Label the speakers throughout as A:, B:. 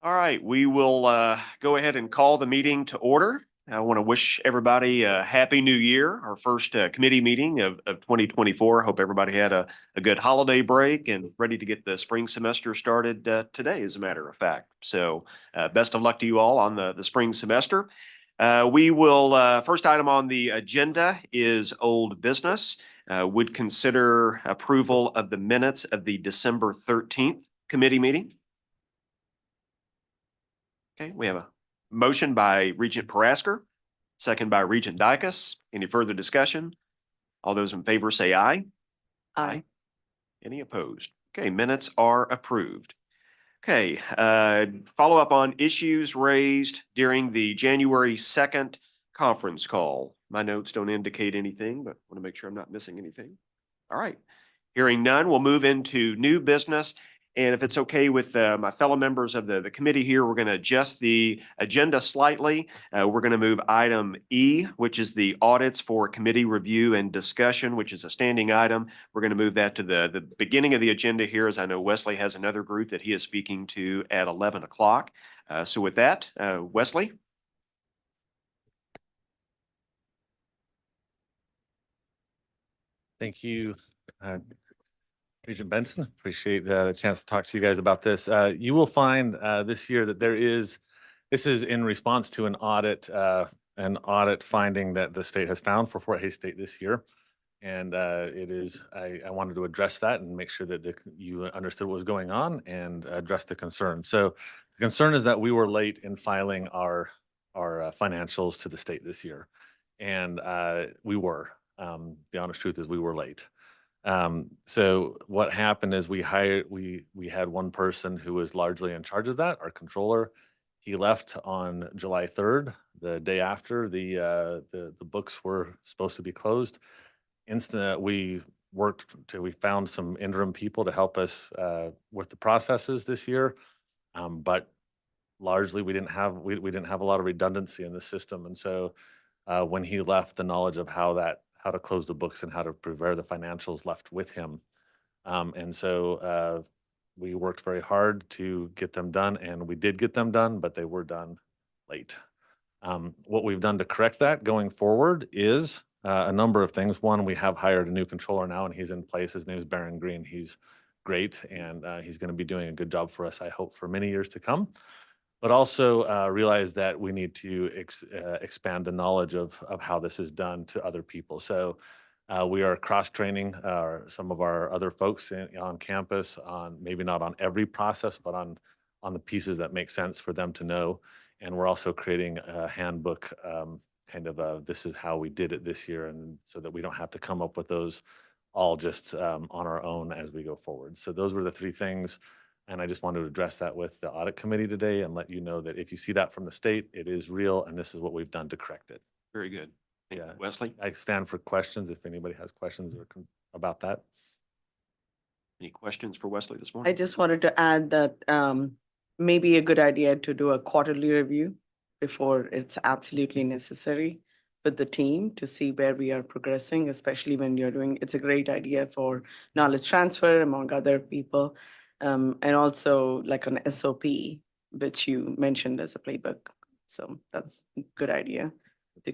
A: All right, we will go ahead and call the meeting to order. I want to wish everybody a happy new year, our first committee meeting of 2024. Hope everybody had a good holiday break and ready to get the spring semester started today, as a matter of fact. So best of luck to you all on the spring semester. We will, first item on the agenda is old business. Would consider approval of the minutes of the December 13th committee meeting. Okay, we have a motion by Regent Parasker, second by Regent Dicus. Any further discussion? All those in favor say aye.
B: Aye.
A: Any opposed? Okay, minutes are approved. Okay, follow up on issues raised during the January 2nd conference call. My notes don't indicate anything, but want to make sure I'm not missing anything. All right, hearing none, we'll move into new business. And if it's okay with my fellow members of the committee here, we're going to adjust the agenda slightly. We're going to move item E, which is the audits for committee review and discussion, which is a standing item. We're going to move that to the beginning of the agenda here, as I know Wesley has another group that he is speaking to at 11 o'clock. So with that, Wesley.
C: Thank you, Regent Benson. Appreciate the chance to talk to you guys about this. You will find this year that this is in response to an audit finding that the state has found for Fort Hays State this year. And I wanted to address that and make sure that you understood what was going on and address the concern. So the concern is that we were late in filing our financials to the state this year. And we were. The honest truth is we were late. So what happened is we had one person who was largely in charge of that, our controller. He left on July 3rd, the day after the books were supposed to be closed. We worked till we found some interim people to help us with the processes this year. But largely we didn't have a lot of redundancy in the system. And so when he left, the knowledge of how to close the books and how to prepare the financials left with him. And so we worked very hard to get them done, and we did get them done, but they were done late. What we've done to correct that going forward is a number of things. One, we have hired a new controller now, and he's in place. His name is Baron Green. He's great, and he's going to be doing a good job for us, I hope, for many years to come. But also realize that we need to expand the knowledge of how this is done to other people. So we are cross-training some of our other folks on campus on maybe not on every process, but on the pieces that make sense for them to know. And we're also creating a handbook, this is how we did it this year, and so that we don't have to come up with those all just on our own as we go forward. So those were the three things. And I just wanted to address that with the audit committee today and let you know that if you see that from the state, it is real, and this is what we've done to correct it.
A: Very good. Yeah, Wesley.
C: I stand for questions if anybody has questions about that.
A: Any questions for Wesley this morning?
B: I just wanted to add that maybe a good idea to do a quarterly review before it's absolutely necessary with the team to see where we are progressing, especially when you're doing, it's a great idea for knowledge transfer among other people. And also like an SOP, which you mentioned as a playbook. So that's a good idea.
C: I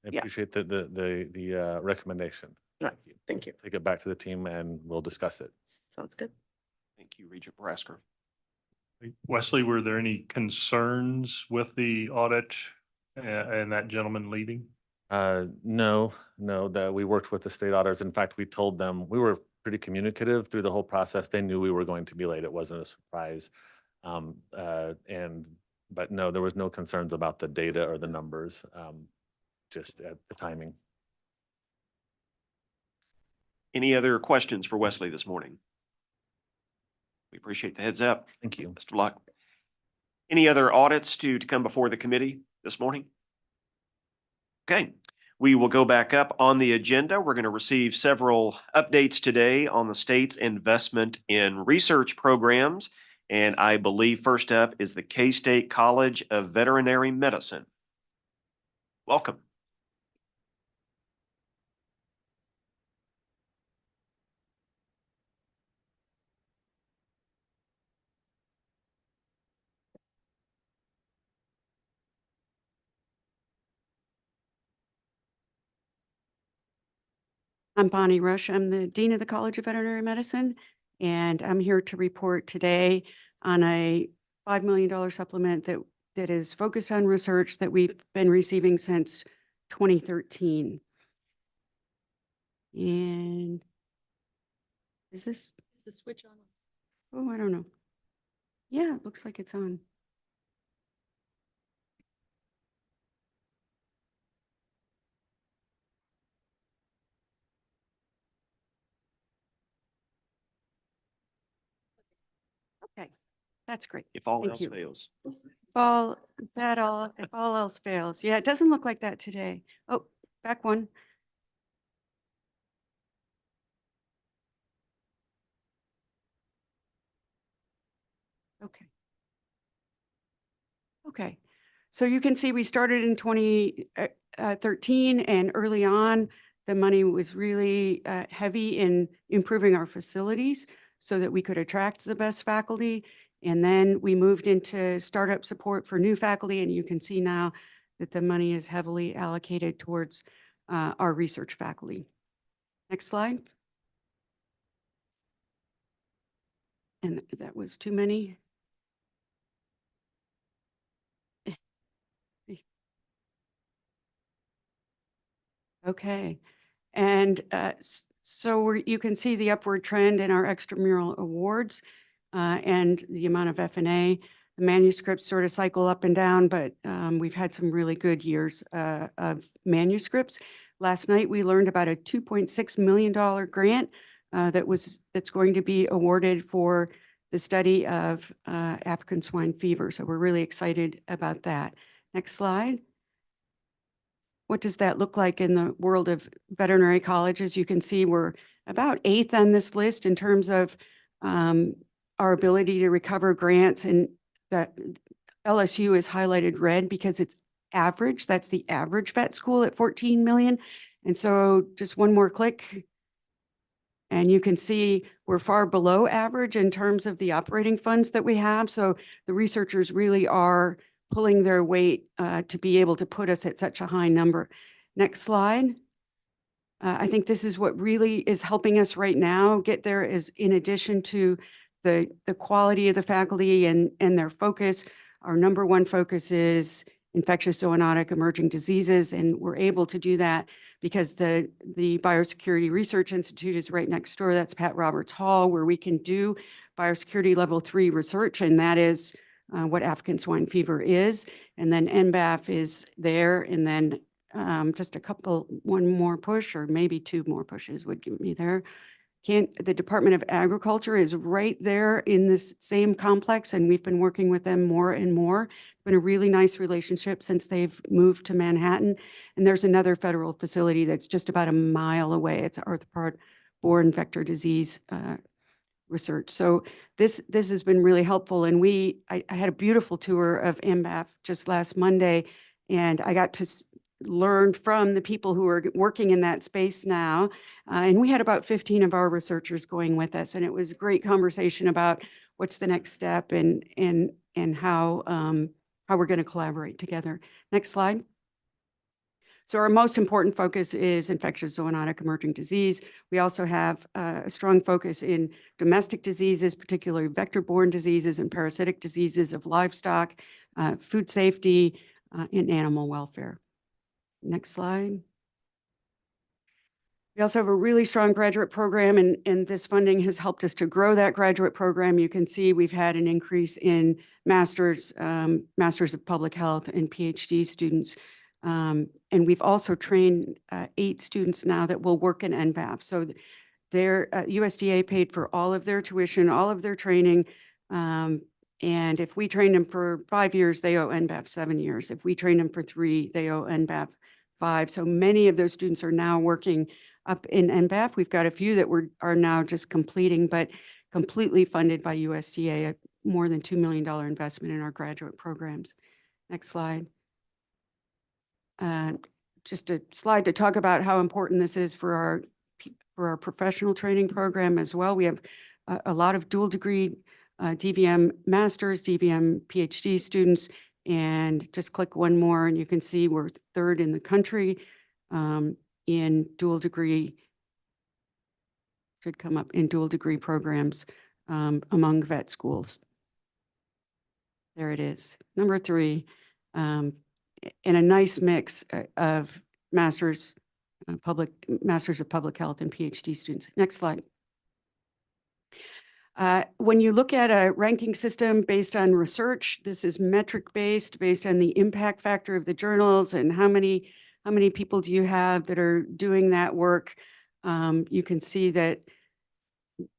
C: appreciate the recommendation.
B: Right. Thank you.
C: Take it back to the team and we'll discuss it.
B: Sounds good.
A: Thank you, Regent Parasker.
D: Wesley, were there any concerns with the audit and that gentleman leaving?
C: No, that we worked with the state auditors. In fact, we told them we were pretty communicative through the whole process. They knew we were going to be late. It wasn't a surprise. But no, there was no concerns about the data or the numbers, just at the timing.
A: Any other questions for Wesley this morning? We appreciate the heads up.
C: Thank you.
A: Best of luck. Any other audits to come before the committee this morning? Okay, we will go back up on the agenda. We're going to receive several updates today on the state's investment in research programs. And I believe first up is the K-State College of Veterinary Medicine. Welcome.
E: I'm Bonnie Rush. I'm the Dean of the College of Veterinary Medicine, and I'm here to report today on a $5 million supplement that is focused on research that we've been receiving since 2013. And is the switch on? Oh, I don't know. Yeah, it looks like it's on. Okay, that's great.
A: If all
E: Thank
A: else
E: you.
A: fails.
E: If all else fails. Yeah, it doesn't look like that today. Oh, back one. Okay. Okay. So you can see we started in 2013, and early on, the money was really heavy in improving our facilities so that we could attract the best faculty. And then we moved into startup support for new faculty, and you can see now that the money is heavily allocated towards our research faculty. Next slide. And that was too many. Okay. And so you can see the upward trend in our extramural awards and the amount of F&A. The manuscripts sort of cycle up and down, but we've had some really good years of manuscripts. Last night, we learned about a $2.6 million grant that's going to be awarded for the study of African swine fever. So we're really excited about that. Next slide. What does that look like in the world of veterinary colleges? You can see we're about 8th on this list in terms of our ability to recover grants, and that LSU is highlighted red because it's average. That's the average vet school at 14 million. And so just one more click, and you can see we're far below average in terms of the operating funds that we have. So the researchers really are pulling their weight to be able to put us at such a high number. Next slide. I think this is what really is helping us right now get there, is in addition to the quality of the faculty and their focus, our number one focus is infectious zoonotic emerging diseases. And we're able to do that because the Biosecurity Research Institute is right next door. That's Pat Roberts Hall, where we can do biosecurity level 3 research. And that is what African swine fever is. And then NBAF is there. And then just one more push, or maybe 2 more pushes would get me there. The Department of Agriculture is right there in this same complex, and we've been working with them more and more. It's been a really nice relationship since they've moved to Manhattan. And there's another federal facility that's just about a mile away. It's arthropod-borne vector disease research. So this has been really helpful. And I had a beautiful tour of NBAF just last Monday, and I got to learn from the people who are working in that space now. And we had about 15 of our researchers going with us, and it was a great conversation about what's the next step and how we're going to collaborate together. Next slide. So our most important focus is infectious zoonotic emerging disease. We also have a strong focus in domestic diseases, particularly vector-borne diseases and parasitic diseases of livestock, food safety, and animal welfare. Next slide. We also have a really strong graduate program, and this funding has helped us to grow that graduate program. You can see we've had an increase in masters of public health and PhD students. And we've also trained 8 students now that will work in NBAF. So their USDA paid for all of their tuition, all of their training. And if we train them for 5 years, they owe NBAF 7 years. If we train them for 3, they owe NBAF 5. So many of those students are now working up in NBAF. We've got a few that are now just completing, but completely funded by USDA, a more than $2 million investment in our graduate programs. Next slide. Just a slide to talk about how important this is for our professional training program as well. We have a lot of dual degree DVM masters, DVM PhD students, and just click one more and you can see we're 3rd in the country in dual degree should come up in dual degree programs among vet schools. There it is. Number 3, in a nice mix of Masters of Public Health and PhD students. Next slide. When you look at a ranking system based on research, this is metric based on the impact factor of the journals and how many people do you have that are doing that work. You can see that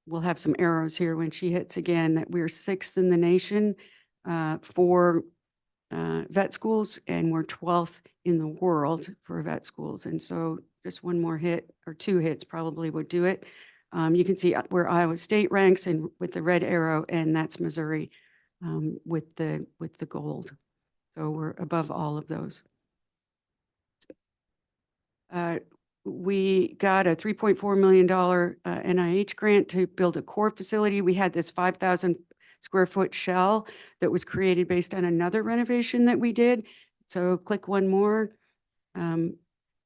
E: we'll have some arrows here when she hits again, that we're 6th in the nation for vet schools, and we're 12th in the world for vet schools. And so just one more hit or 2 hits probably would do it. You can see where Iowa State ranks and with the red arrow, and that's Missouri with the gold. So we're above all of those. We got a $3.4 million NIH grant to build a core facility. We had this 5,000 square foot shell that was created based on another renovation that we did. So click one more.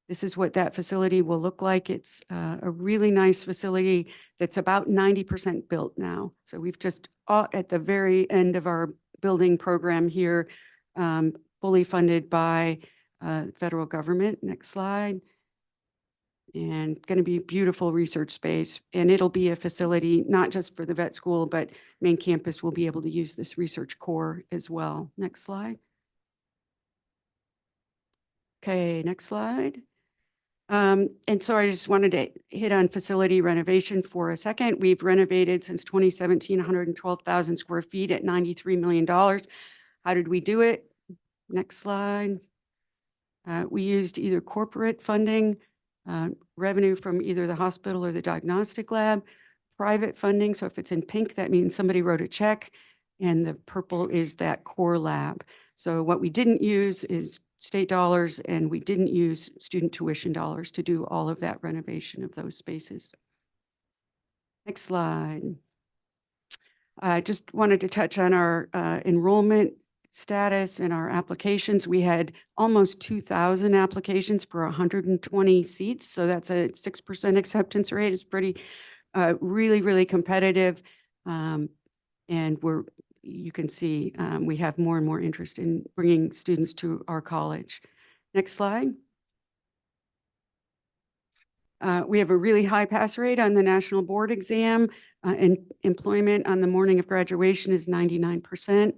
E: This is what that facility will look like. It's a really nice facility that's about 90% built now. So we've just at the very end of our building program here, fully funded by federal government. Next slide. And going to be beautiful research space. And it'll be a facility, not just for the vet school, but main campus will be able to use this research core as well. Next slide. Okay, next slide. And so I just wanted to hit on facility renovation for a second. We've renovated since 2017, 112,000 square feet at $93 million. How did we do it? Next slide. We used either corporate funding, revenue from either the hospital or the diagnostic lab, private funding. So if it's in pink, that means somebody wrote a check, and the purple is that core lab. So what we didn't use is state dollars, and we didn't use student tuition dollars to do all of that renovation of those spaces. Next slide. I just wanted to touch on our enrollment status and our applications. We had almost 2,000 applications for 120 seats. So that's a 6% acceptance rate. It's pretty, really, really competitive. And you can see we have more and more interest in bringing students to our college. Next slide. We have a really high pass rate on the national board exam, and employment on the morning of graduation is 99%.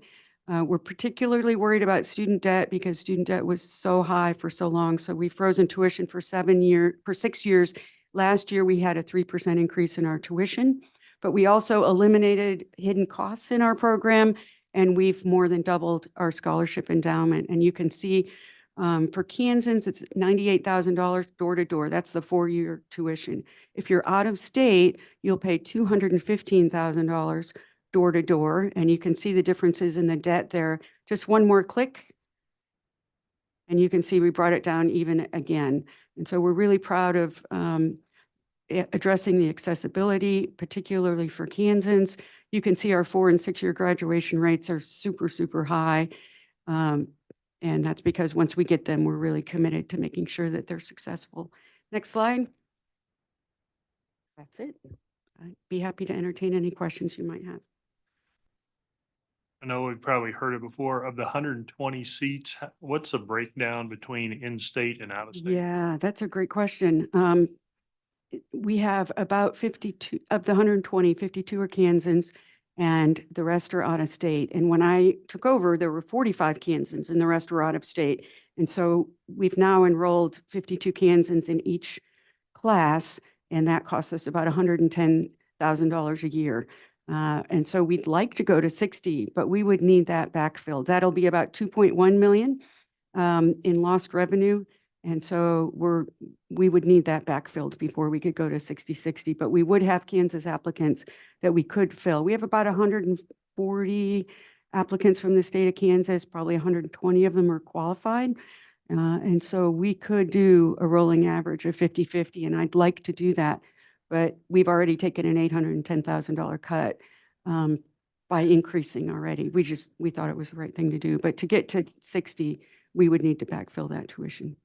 E: We're particularly worried about student debt because student debt was so high for so long. So we've frozen tuition for 6 years. Last year, we had a 3% increase in our tuition, but we also eliminated hidden costs in our program, and we've more than doubled our scholarship endowment. And you can see for Kansans, it's $98,000 door to door. That's the 4-year tuition. If you're out of state, you'll pay $215,000 door to door, and you can see the differences in the debt there. Just one more click, and you can see we brought it down even again. And so we're really proud of addressing the accessibility, particularly for Kansans. You can see our 4- and 6-year graduation rates are super, super high. And that's because once we get them, we're really committed to making sure that they're successful. Next slide. That's it. I'd be happy to entertain any questions you might have.
D: I know we've probably heard it before. Of the 120 seats, what's the breakdown between in-state and out-of-state?
E: Yeah, that's a great question. We have about 52 of the 120, 52 are Kansans, and the rest are out of state. And when I took over, there were 45 Kansans and the rest were out of state. And so we've now enrolled 52 Kansans in each class, and that costs us about $110,000 a year. And so we'd like to go to 60, but we would need that backfilled. That'll be about 2.1 million in lost revenue. And so we would need that backfilled before we could go to 60, but we would have Kansas applicants that we could fill. We have about 140 applicants from the state of Kansas, probably 120 of them are qualified. And so we could do a rolling average of 50-50, and I'd like to do that. But we've already taken an $810,000 cut by increasing already. We thought it was the right thing to do. But to get to 60, we would need to backfill that tuition.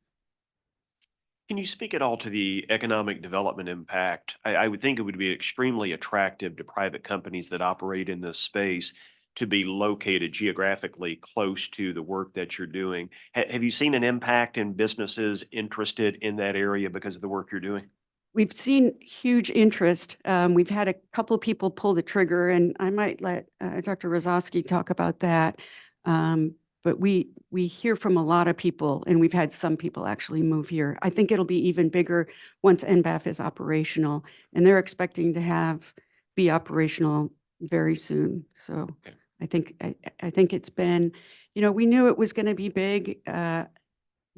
A: Can you speak at all to the economic development impact? I would think it would be extremely attractive to private companies that operate in this space to be located geographically close to the work that you're doing. Have you seen an impact in businesses interested in that area because of the work you're doing?
E: We've seen huge interest. We've had a couple of people pull the trigger, and I might let Dr. Rozowski talk about that. But we hear from a lot of people, and we've had some people actually move here. I think it'll be even bigger once NBAF is operational, and they're expecting to be operational very soon. So
A: Okay.
E: I think it's been, we knew it was going to be big,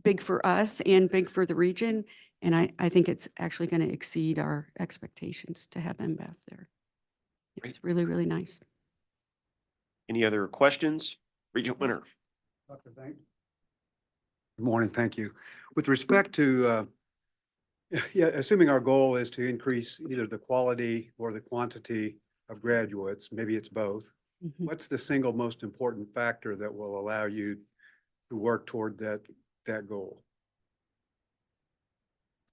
E: big for us and big for the region. And I think it's actually going to exceed our expectations to have NBAF there.
A: Great.
E: It's really, really nice.
A: Any other questions? Regent Winter.
F: Dr. Bank. Good morning, thank you. With respect to, assuming our goal is to increase either the quality or the quantity of graduates, maybe it's both,
E: Mhm.
F: what's the single most important factor that will allow you to work toward that goal?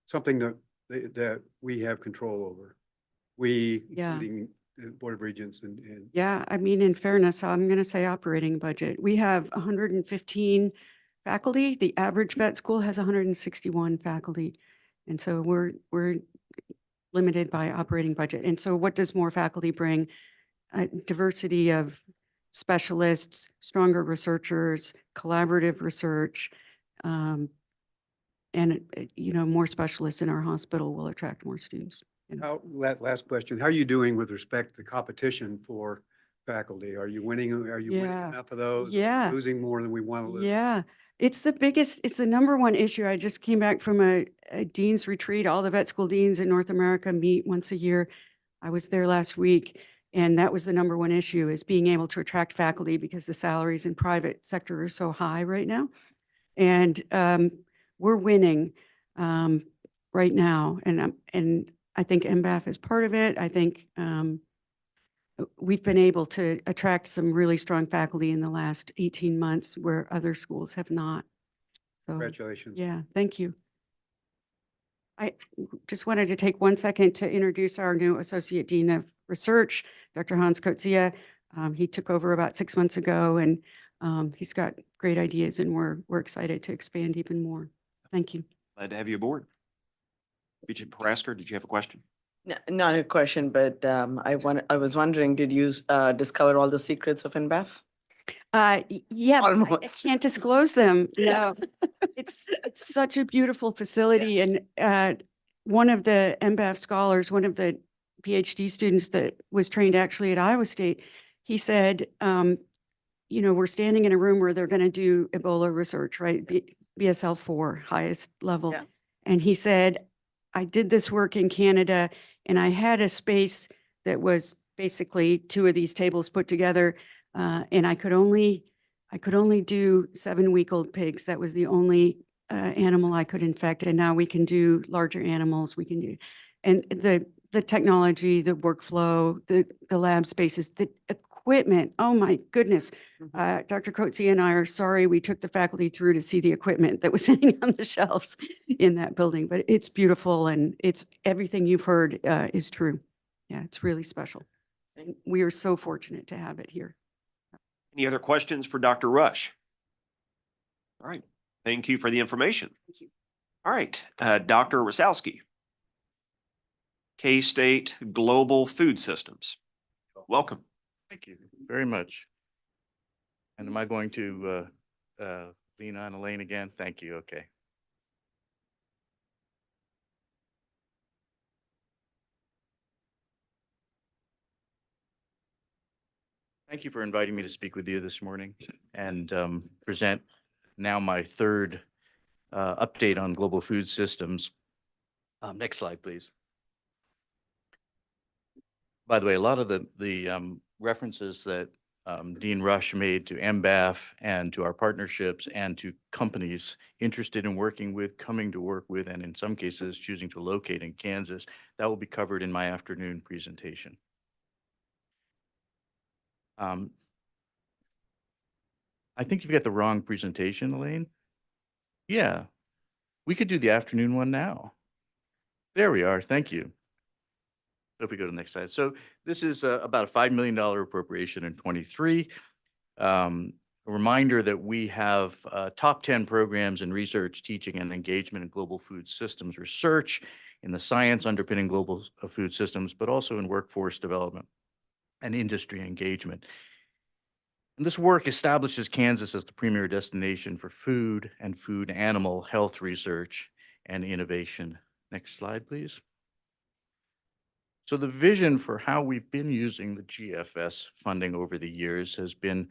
F: Something that we have control over. We,
E: Yeah.
F: including the Board of Regents and
E: Yeah, I mean, in fairness, I'm going to say operating budget. We have 115 faculty. The average vet school has 161 faculty. And so we're limited by operating budget. And so what does more faculty bring? Diversity of specialists, stronger researchers, collaborative research, and more specialists in our hospital will attract more students.
F: how, last question, how are you doing with respect to competition for faculty? Are you winning
E: Yeah.
F: enough of those?
E: Yeah.
F: Losing more than we want to lose?
E: Yeah, it's the number one issue. I just came back from a dean's retreat. All the vet school deans in North America meet once a year. I was there last week, and that was the number one issue, is being able to attract faculty because the salaries in private sector are so high right now. And we're winning right now, and I think NBAF is part of it. I think we've been able to attract some really strong faculty in the last 18 months where other schools have not. So,
F: Congratulations.
E: yeah, thank you. I just wanted to take 1 second to introduce our new Associate Dean of Research, Dr. Hans Kotzia. He took over about 6 months ago, and he's got great ideas, and we're excited to expand even more. Thank you.
A: Glad to have you aboard. Regent Parasker, did you have a question?
B: Not a question, but I was wondering, did you discover all the secrets of NBAF?
E: Yeah, but I
B: Almost.
E: can't disclose them. No, it's such a beautiful facility. And one of the NBAF scholars, one of the PhD students that was trained actually at Iowa State, he said, we're standing in a room where they're going to do Ebola research, right? BSL-4, highest level.
B: Yeah.
E: And he said, I did this work in Canada, and I had a space that was basically 2 of these tables put together. And I could only do 7-week-old pigs. That was the only animal I could infect. And now we can do larger animals. We can do, and the technology, the workflow, the lab spaces, the equipment. Oh my goodness. Dr. Coetzee and I are sorry we took the faculty through to see the equipment that was sitting on the shelves in that building, but it's beautiful, and it's everything you've heard is true. Yeah, it's really special. And we are so fortunate to have it here.
A: Any other questions for Dr. Rush? All right. Thank you for the information.
E: Thank you.
A: All right. Dr. Rosowski. K-State Global Food Systems. Welcome.
G: Thank you very much. And am I going to lean on Elaine again? Thank you. Okay. Thank you for inviting me to speak with you this morning and present now my third update on global food systems. Next slide, please. By the way, a lot of the references that Dean Rush made to NBAF and to our partnerships and to companies interested in working with, coming to work with, and in some cases choosing to locate in Kansas, that will be covered in my afternoon presentation. I think you've got the wrong presentation, Elaine. Yeah. We could do the afternoon one now. There we are. Thank you. If we go to the next slide. So this is about a $5 million appropriation in '23. A reminder that we have top 10 programs in research, teaching, and engagement in global food systems research, in the science underpinning global food systems, but also in workforce development and industry engagement. And this work establishes Kansas as the premier destination for food and food animal health research and innovation. Next slide, please. So the vision for how we've been using the GFS funding over the years has been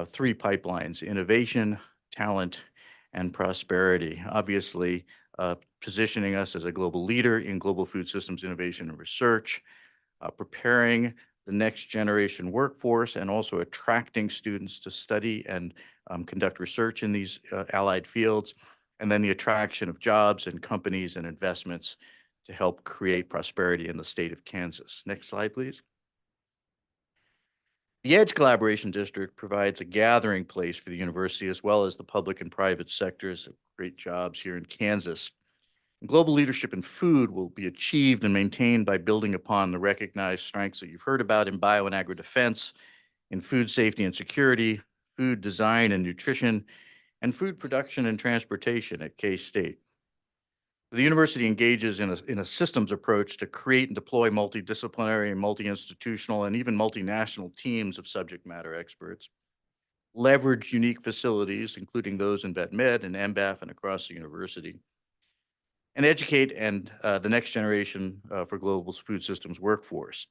G: three pipelines: innovation, talent, and prosperity. Obviously, positioning us as a global leader in global food systems innovation and research, preparing the next generation workforce, and also attracting students to study and conduct research in these allied fields, and then the attraction of jobs and companies and investments to help create prosperity in the state of Kansas. Next slide, please. The EDGE Collaboration District provides a gathering place for the university as well as the public and private sectors of great jobs here in Kansas. Global leadership in food will be achieved and maintained by building upon the recognized strengths that you've heard about in bio and agri-defense, in food safety and security, food design and nutrition, and food production and transportation at K-State. The university engages in a systems approach to create and deploy multidisciplinary and multi-institutional and even multinational teams of subject matter experts, leverage unique facilities, including those in vet med and MBAF and across the university, and educate the next generation for global food systems workforce.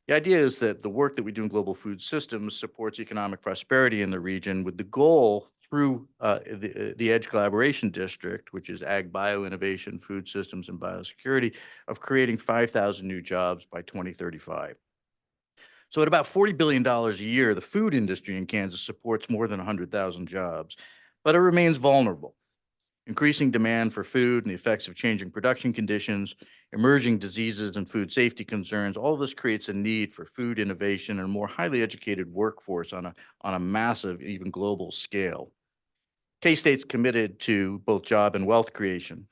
G: The idea is that the work that we do in global food systems supports economic prosperity in the region with the goal through the EDGE Collaboration District, which is Ag Bio Innovation, Food Systems, and Biosecurity, of creating 5,000 new jobs by 2035. So at about $40 billion a year, the food industry in Kansas supports more than 100,000 jobs, but it remains vulnerable. Increasing demand for food and the effects of changing production conditions, emerging diseases and food safety concerns, all of this creates a need for food innovation and a more highly educated workforce on a massive, even global scale. K-State's committed to both job and wealth creation.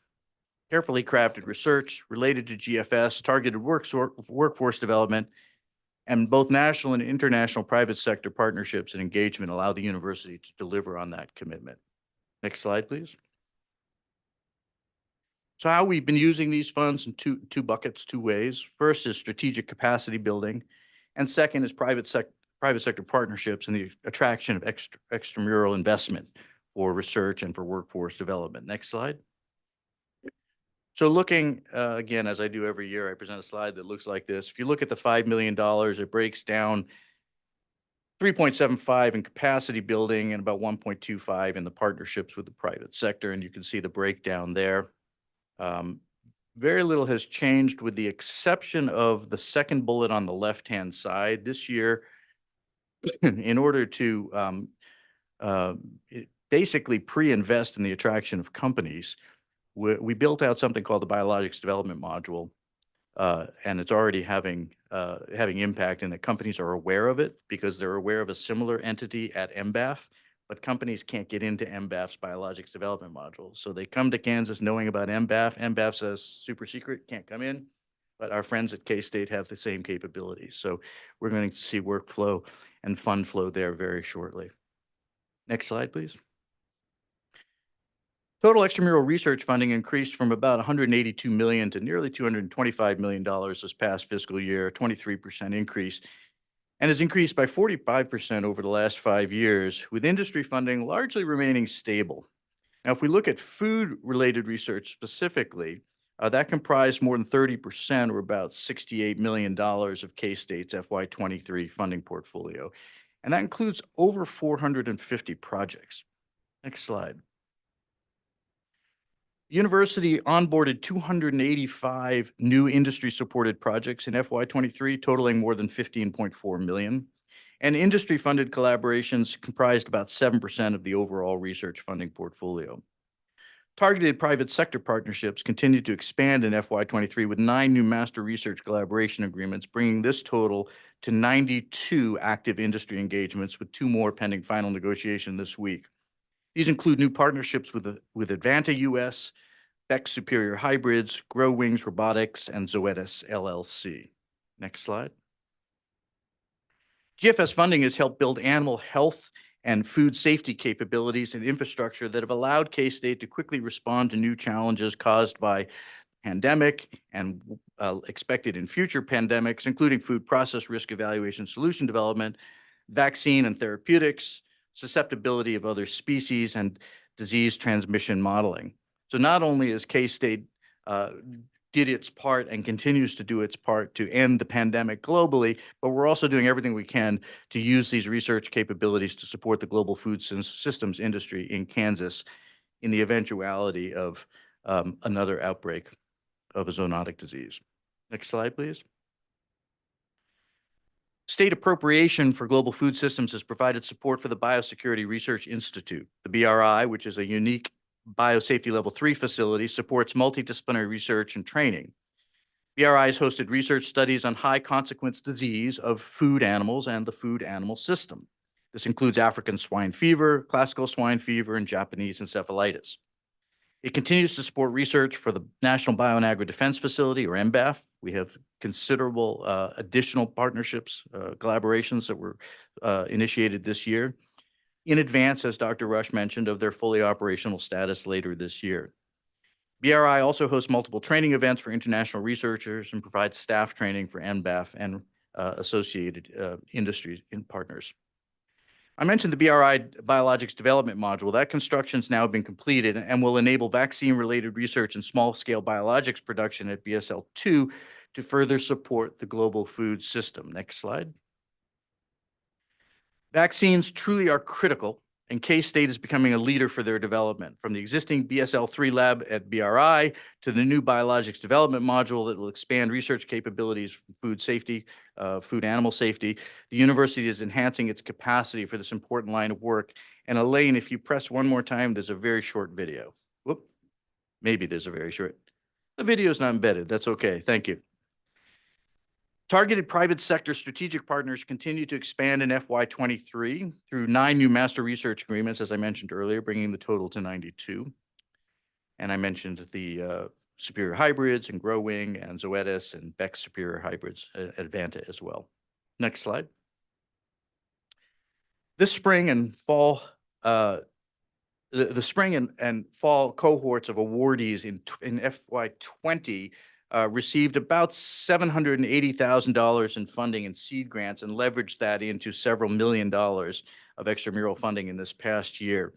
G: Carefully crafted research related to GFS, targeted workforce development, and both national and international private sector partnerships and engagement allow the university to deliver on that commitment. Next slide, please. So how we've been using these funds in two buckets, two ways. First is strategic capacity building, and second is private sector partnerships and the attraction of extramural investment for research and for workforce development. Next slide. So looking, again, as I do every year, I present a slide that looks like this. If you look at the $5 million, it breaks down 3.75 in capacity building and about 1.25 in the partnerships with the private sector, and you can see the breakdown there. Very little has changed with the exception of the second bullet on the left-hand side. This year, in order to basically pre-invest in the attraction of companies, we built out something called the Biologics Development Module, and it's already having impact, and that companies are aware of it because they're aware of a similar entity at MBAF. But companies can't get into MBAF's Biologics Development Module. So they come to Kansas knowing about MBAF. MBAF says super secret, can't come in. But our friends at K-State have the same capabilities. So we're going to see workflow and fund flow there very shortly. Next slide, please. Total extramural research funding increased from about $182 million to nearly $225 million this past fiscal year, a 23% increase, and has increased by 45% over the last 5 years, with industry funding largely remaining stable. Now, if we look at food-related research specifically, that comprised more than 30%, or about $68 million of K-State's FY23 funding portfolio, and that includes over 450 projects. Next slide. The university onboarded 285 new industry-supported projects in FY23, totaling more than $15.4 million. And industry-funded collaborations comprised about 7% of the overall research funding portfolio. Targeted private sector partnerships continued to expand in FY23 with 9 new master research collaboration agreements, bringing this total to 92 active industry engagements, with 2 more pending final negotiation this week. These include new partnerships with Advanta US, Beck Superior Hybrids, Grow Wings Robotics, and Zoetis LLC. Next slide. GFS funding has helped build animal health and food safety capabilities and infrastructure that have allowed K-State to quickly respond to new challenges caused by pandemic and expected in future pandemics, including food process risk evaluation, solution development, vaccine and therapeutics, susceptibility of other species, and disease transmission modeling. So not only is K-State did its part and continues to do its part to end the pandemic globally, but we're also doing everything we can to use these research capabilities to support the global food systems industry in Kansas in the eventuality of another outbreak of a zoonotic disease. Next slide, please. State appropriation for global food systems has provided support for the Biosecurity Research Institute. The BRI, which is a unique biosafety level 3 facility, supports multidisciplinary research and training. BRI has hosted research studies on high consequence disease of food animals and the food animal system. This includes African swine fever, classical swine fever, and Japanese encephalitis. It continues to support research for the National Bio and Agri Defense Facility, or NBAF. We have considerable additional partnerships, collaborations that were initiated this year in advance, as Dr. Rush mentioned, of their fully operational status later this year. BRI also hosts multiple training events for international researchers and provides staff training for NBAF and associated industries and partners. I mentioned the BRI Biologics Development Module. That construction's now been completed and will enable vaccine-related research and small-scale biologics production at BSL-2 to further support the global food system. Next slide. Vaccines truly are critical, and K-State is becoming a leader for their development. From the existing BSL-3 lab at BRI to the new Biologics Development Module that will expand research capabilities for food safety, food animal safety, the university is enhancing its capacity for this important line of work. And Elaine, if you press one more time, there's a very short video. Whoop, maybe there's a very short. The video is not embedded. That's okay. Thank you. Targeted private sector strategic partners continue to expand in FY23 through 9 new master research agreements, as I mentioned earlier, bringing the total to 92. And I mentioned the Superior Hybrids and Grow Wing and Zoetis and Beck Superior Hybrids, Advanta as well. Next slide. This spring and fall, the spring and fall cohorts of awardees in FY20 received about $780,000 in funding and seed grants and leveraged that into several $1 million of extramural funding in this past year.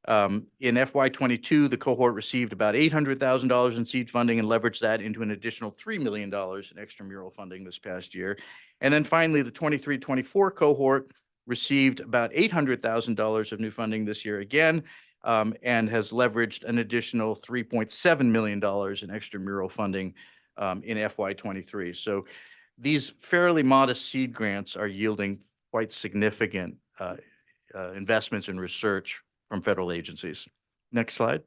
G: In FY22, the cohort received about $800,000 in seed funding and leveraged that into an additional $3 million in extramural funding this past year. And then finally, the 23-24 cohort received about $800,000 of new funding this year again, and has leveraged an additional $3.7 million in extramural funding in FY23. So these fairly modest seed grants are yielding quite significant investments in research from federal agencies. Next slide.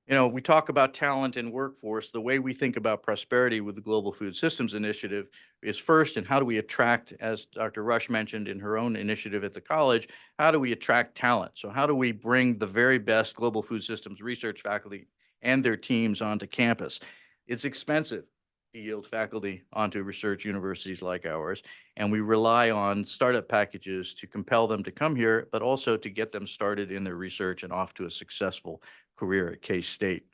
G: You know, we talk about talent and workforce. The way we think about prosperity with the Global Food Systems Initiative is first, and how do we attract, as Dr. Rush mentioned in her own initiative at the college, how do we attract talent? So how do we bring the very best global food systems research faculty and their teams onto campus? It's expensive to yield faculty onto research universities like ours, and we rely on startup packages to compel them to come here, but also to get them started in their research and off to a successful career at K-State.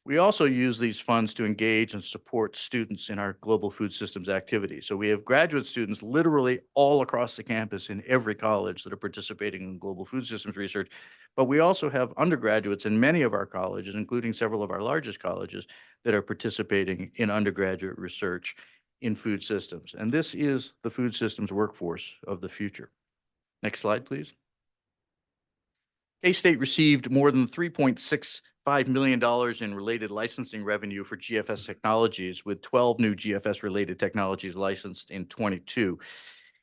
G: We also use these funds to engage and support students in our global food systems activities. So we have graduate students literally all across the campus in every college that are participating in global food systems research. But we also have undergraduates in many of our colleges, including several of our largest colleges, that are participating in undergraduate research in food systems. And this is the food systems workforce of the future. Next slide, please. K-State received more than $3.65 million in related licensing revenue for GFS technologies, with 12 new GFS-related technologies licensed in 22.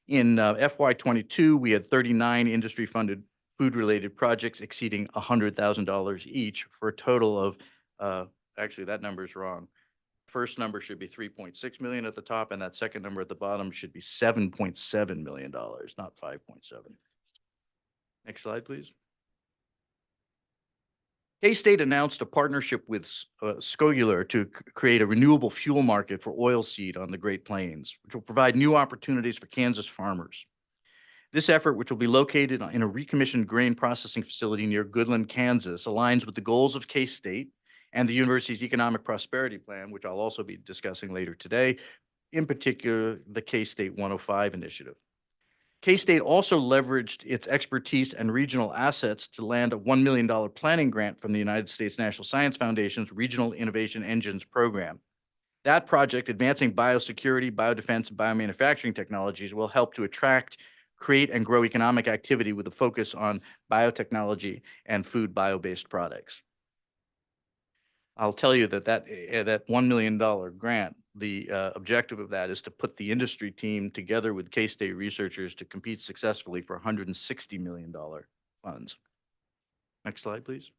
G: In FY22, we had 39 industry-funded food-related projects exceeding $100,000 each, for a total of, actually that number is wrong. First number should be 3.6 million at the top, and that second number at the bottom should be $7.7 million, not 5.7. Next slide, please. K-State announced a partnership with Scogular to create a renewable fuel market for oilseed on the Great Plains, which will provide new opportunities for Kansas farmers. This effort, which will be located in a recommissioned grain processing facility near Goodland, Kansas, aligns with the goals of K-State and the university's Economic Prosperity Plan, which I'll also be discussing later today, in particular, the K-State 105 initiative. K-State also leveraged its expertise and regional assets to land a $1 million planning grant from the United States National Science Foundation's Regional Innovation Engines program. That project, advancing biosecurity, biodefense, and biomanufacturing technologies, will help to attract, create, and grow economic activity with a focus on biotechnology and food bio-based products. I'll tell you that that $1 million grant, the objective of that is to put the industry team together with K-State researchers to compete successfully for $160 million funds. Next slide, please.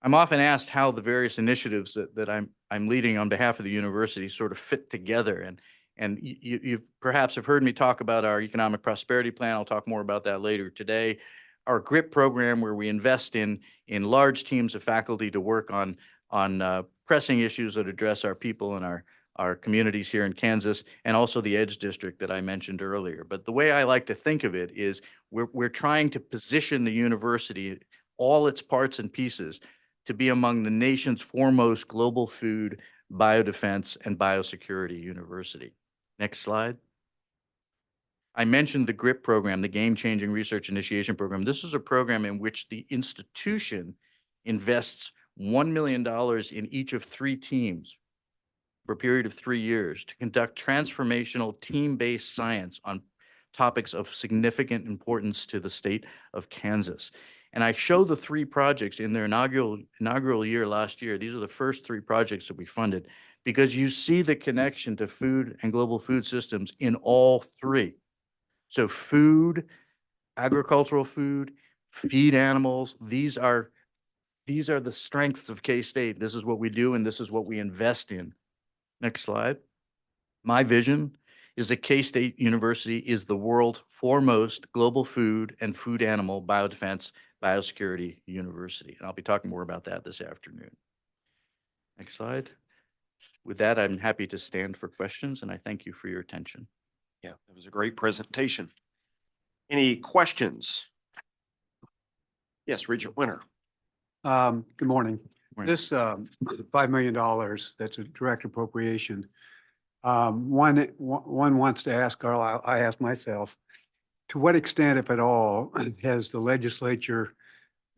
G: I'm often asked how the various initiatives that I'm leading on behalf of the university sort of fit together. And you've perhaps have heard me talk about our Economic Prosperity Plan. I'll talk more about that later today. Our GRIP program, where we invest in large teams of faculty to work on pressing issues that address our people and our communities here in Kansas, and also the EDGE district that I mentioned earlier. But the way I like to think of it is we're trying to position the university, all its parts and pieces, to be among the nation's foremost global food, biodefense, and biosecurity university. Next slide. I mentioned the GRIP program, the Game-Changing Research Initiation Program. This is a program in which the institution invests $1 million in each of 3 teams for a period of 3 years to conduct transformational team-based science on topics of significant importance to the state of Kansas. And I show the 3 projects in their inaugural year last year. These are the first 3 projects that we funded because you see the connection to food and global food systems in all 3. So food, agricultural food, feed animals, these are the strengths of K-State. This is what we do, and this is what we invest in. Next slide. My vision is that K-State University is the world's foremost global food and food animal biodefense biosecurity university. And I'll be talking more about that this afternoon. Next slide. With that, I'm happy to stand for questions, and I thank you for your attention.
A: Yeah, that was a great presentation. Any questions? Yes, Regent Winter.
F: Good morning.
G: Morning.
F: This $5 million, that's a direct appropriation. One wants to ask, or I ask myself, to what extent, if at all, has the legislature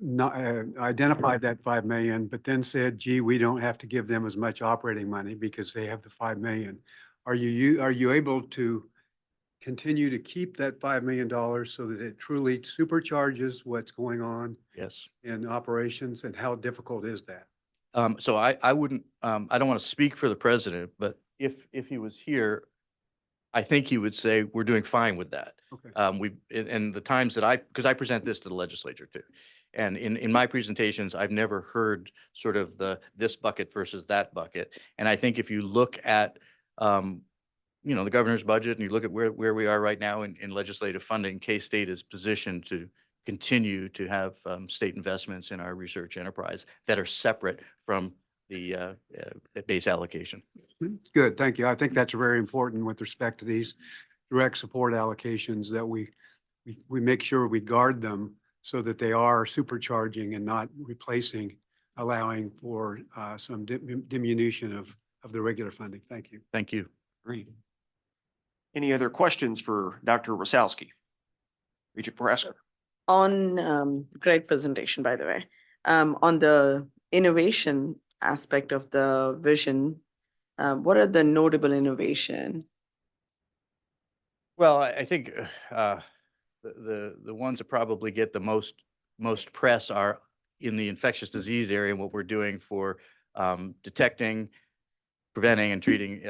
F: not identified that 5 million, but then said, gee, we don't have to give them as much operating money because they have the 5 million. Are you able to continue to keep that $5 million so that it truly supercharges what's going on
G: Yes.
F: in operations, and how difficult is that?
G: So I wouldn't, I don't want to speak for the president, but if he was here, I think he would say we're doing fine with that.
F: Okay.
G: And the times that because I present this to the legislature too. And in my presentations, I've never heard sort of this bucket versus that bucket. And I think if you look at, the governor's budget and you look at where we are right now in legislative funding, K-State is positioned to continue to have state investments in our research enterprise that are separate from the base allocation.
F: Good, thank you. I think that's very important with respect to these direct support allocations, that we make sure we guard them so that they are supercharging and not replacing, allowing for some diminution of the regular funding. Thank you.
G: Thank you.
A: Great. Any other questions for Dr. Rosowski? Regent Paraska.
B: On great presentation, by the way. On the innovation aspect of the vision, what are the notable innovation?
G: Well, I think the ones that probably get the most press are in the infectious disease area, and what we're doing for detecting, preventing, and treating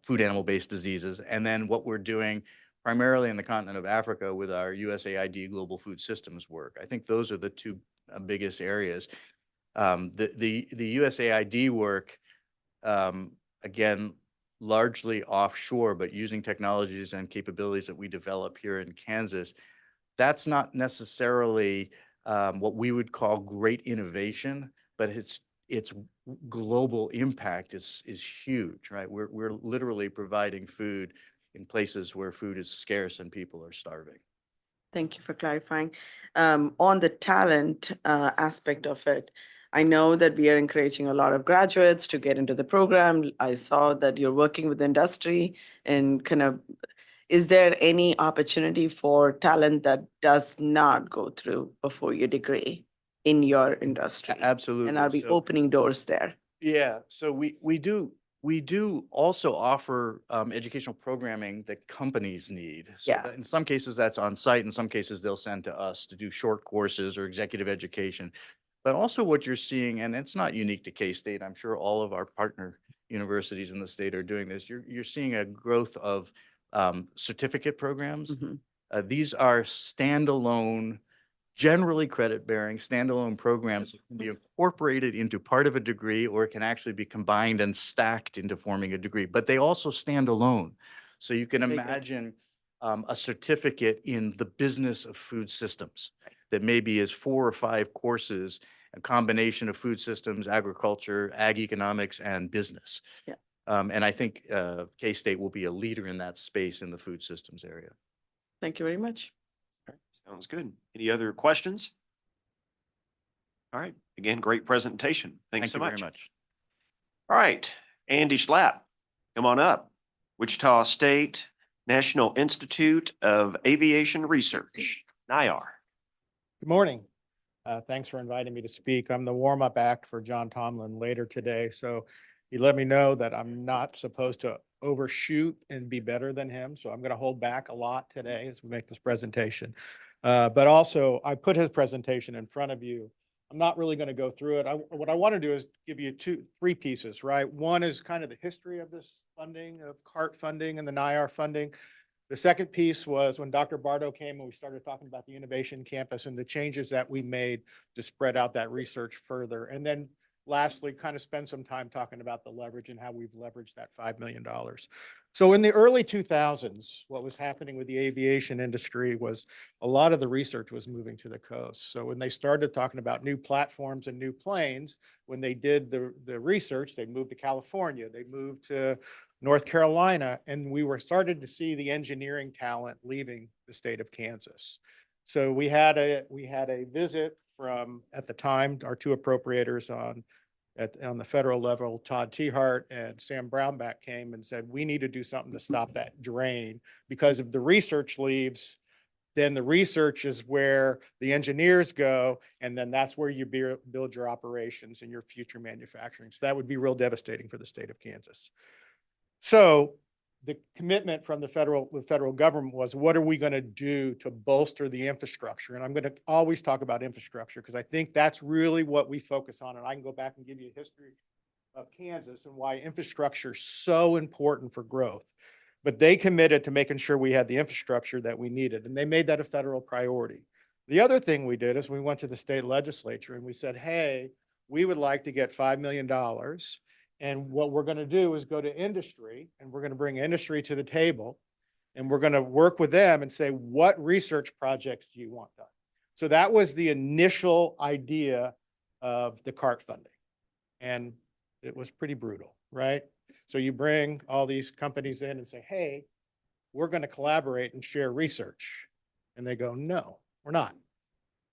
G: food animal-based diseases, and then what we're doing primarily in the continent of Africa with our USAID Global Food Systems work. I think those are the 2 biggest areas. The USAID work, again, largely offshore, but using technologies and capabilities that we develop here in Kansas, That's not necessarily what we would call great innovation, but its global impact is huge, right? We're literally providing food in places where food is scarce and people are starving.
B: Thank you for clarifying. On the talent aspect of it, I know that we are encouraging a lot of graduates to get into the program. I saw that you're working with industry and kind of, is there any opportunity for talent that does not go through a four-year degree in your industry?
G: Absolutely.
B: And are we
G: So-
B: opening doors there?
G: Yeah, so we do also offer educational programming that companies need. So
B: Yeah.
G: that in some cases that's on site, in some cases they'll send to us to do short courses or executive education. But also what you're seeing, and it's not unique to K-State, I'm sure all of our partner universities in the state are doing this. You're seeing a growth of certificate programs.
B: Mhm.
G: These are standalone, generally credit-bearing standalone programs that can be incorporated into part of a degree, or it can actually be combined and stacked into forming a degree, but they also stand alone. So you can
B: Very good.
G: imagine a certificate in the business of food systems that maybe is 4 or 5 courses, a combination of food systems, agriculture, ag economics, and business.
B: Yeah.
G: And I think K-State will be a leader in that space in the food systems area.
B: Thank you very much.
A: Sounds good. Any other questions? All right. Again, great presentation. Thanks so
G: Thank you
A: much.
G: very much.
A: All right. Andy Schlapp, come on up. Wichita State National Institute of Aviation Research, NIAR.
H: Good morning. Thanks for inviting me to speak. I'm the warm-up act for John Tomlin later today. So he let me know that I'm not supposed to overshoot and be better than him. So I'm going to hold back a lot today as we make this presentation. But also I put his presentation in front of you. I'm not really going to go through it. What I want to do is give you three pieces, right? One is kind of the history of this funding, of CART funding and the NIAR funding. The second piece was when Dr. Bardo came and we started talking about the innovation campus and the changes that we made to spread out that research further. And then lastly, kind of spend some time talking about the leverage and how we've leveraged that $5 million. So in the early 2000s, what was happening with the aviation industry was a lot of the research was moving to the coast. So when they started talking about new platforms and new planes, when they did the research, they moved to California, they moved to North Carolina, and we were started to see the engineering talent leaving the state of Kansas. So we had a visit from, at the time, our two appropriators on the federal level, Todd Tehart and Sam Brownback came and said, we need to do something to stop that drain, because if the research leaves, then the research is where the engineers go, and then that's where you build your operations and your future manufacturing. So that would be real devastating for the state of Kansas. So the commitment from the federal government was, what are we going to do to bolster the infrastructure? And I'm going to always talk about infrastructure because I think that's really what we focus on. And I can go back and give you a history of Kansas and why infrastructure is so important for growth. But they committed to making sure we had the infrastructure that we needed, and they made that a federal priority. The other thing we did is we went to the state legislature and we said, hey, we would like to get $5 million. And what we're going to do is go to industry, and we're going to bring industry to the table, and we're going to work with them and say, what research projects do you want done? So that was the initial idea of the CART funding. And it was pretty brutal, right? So you bring all these companies in and say, hey, we're going to collaborate and share research. And they go, no, we're not.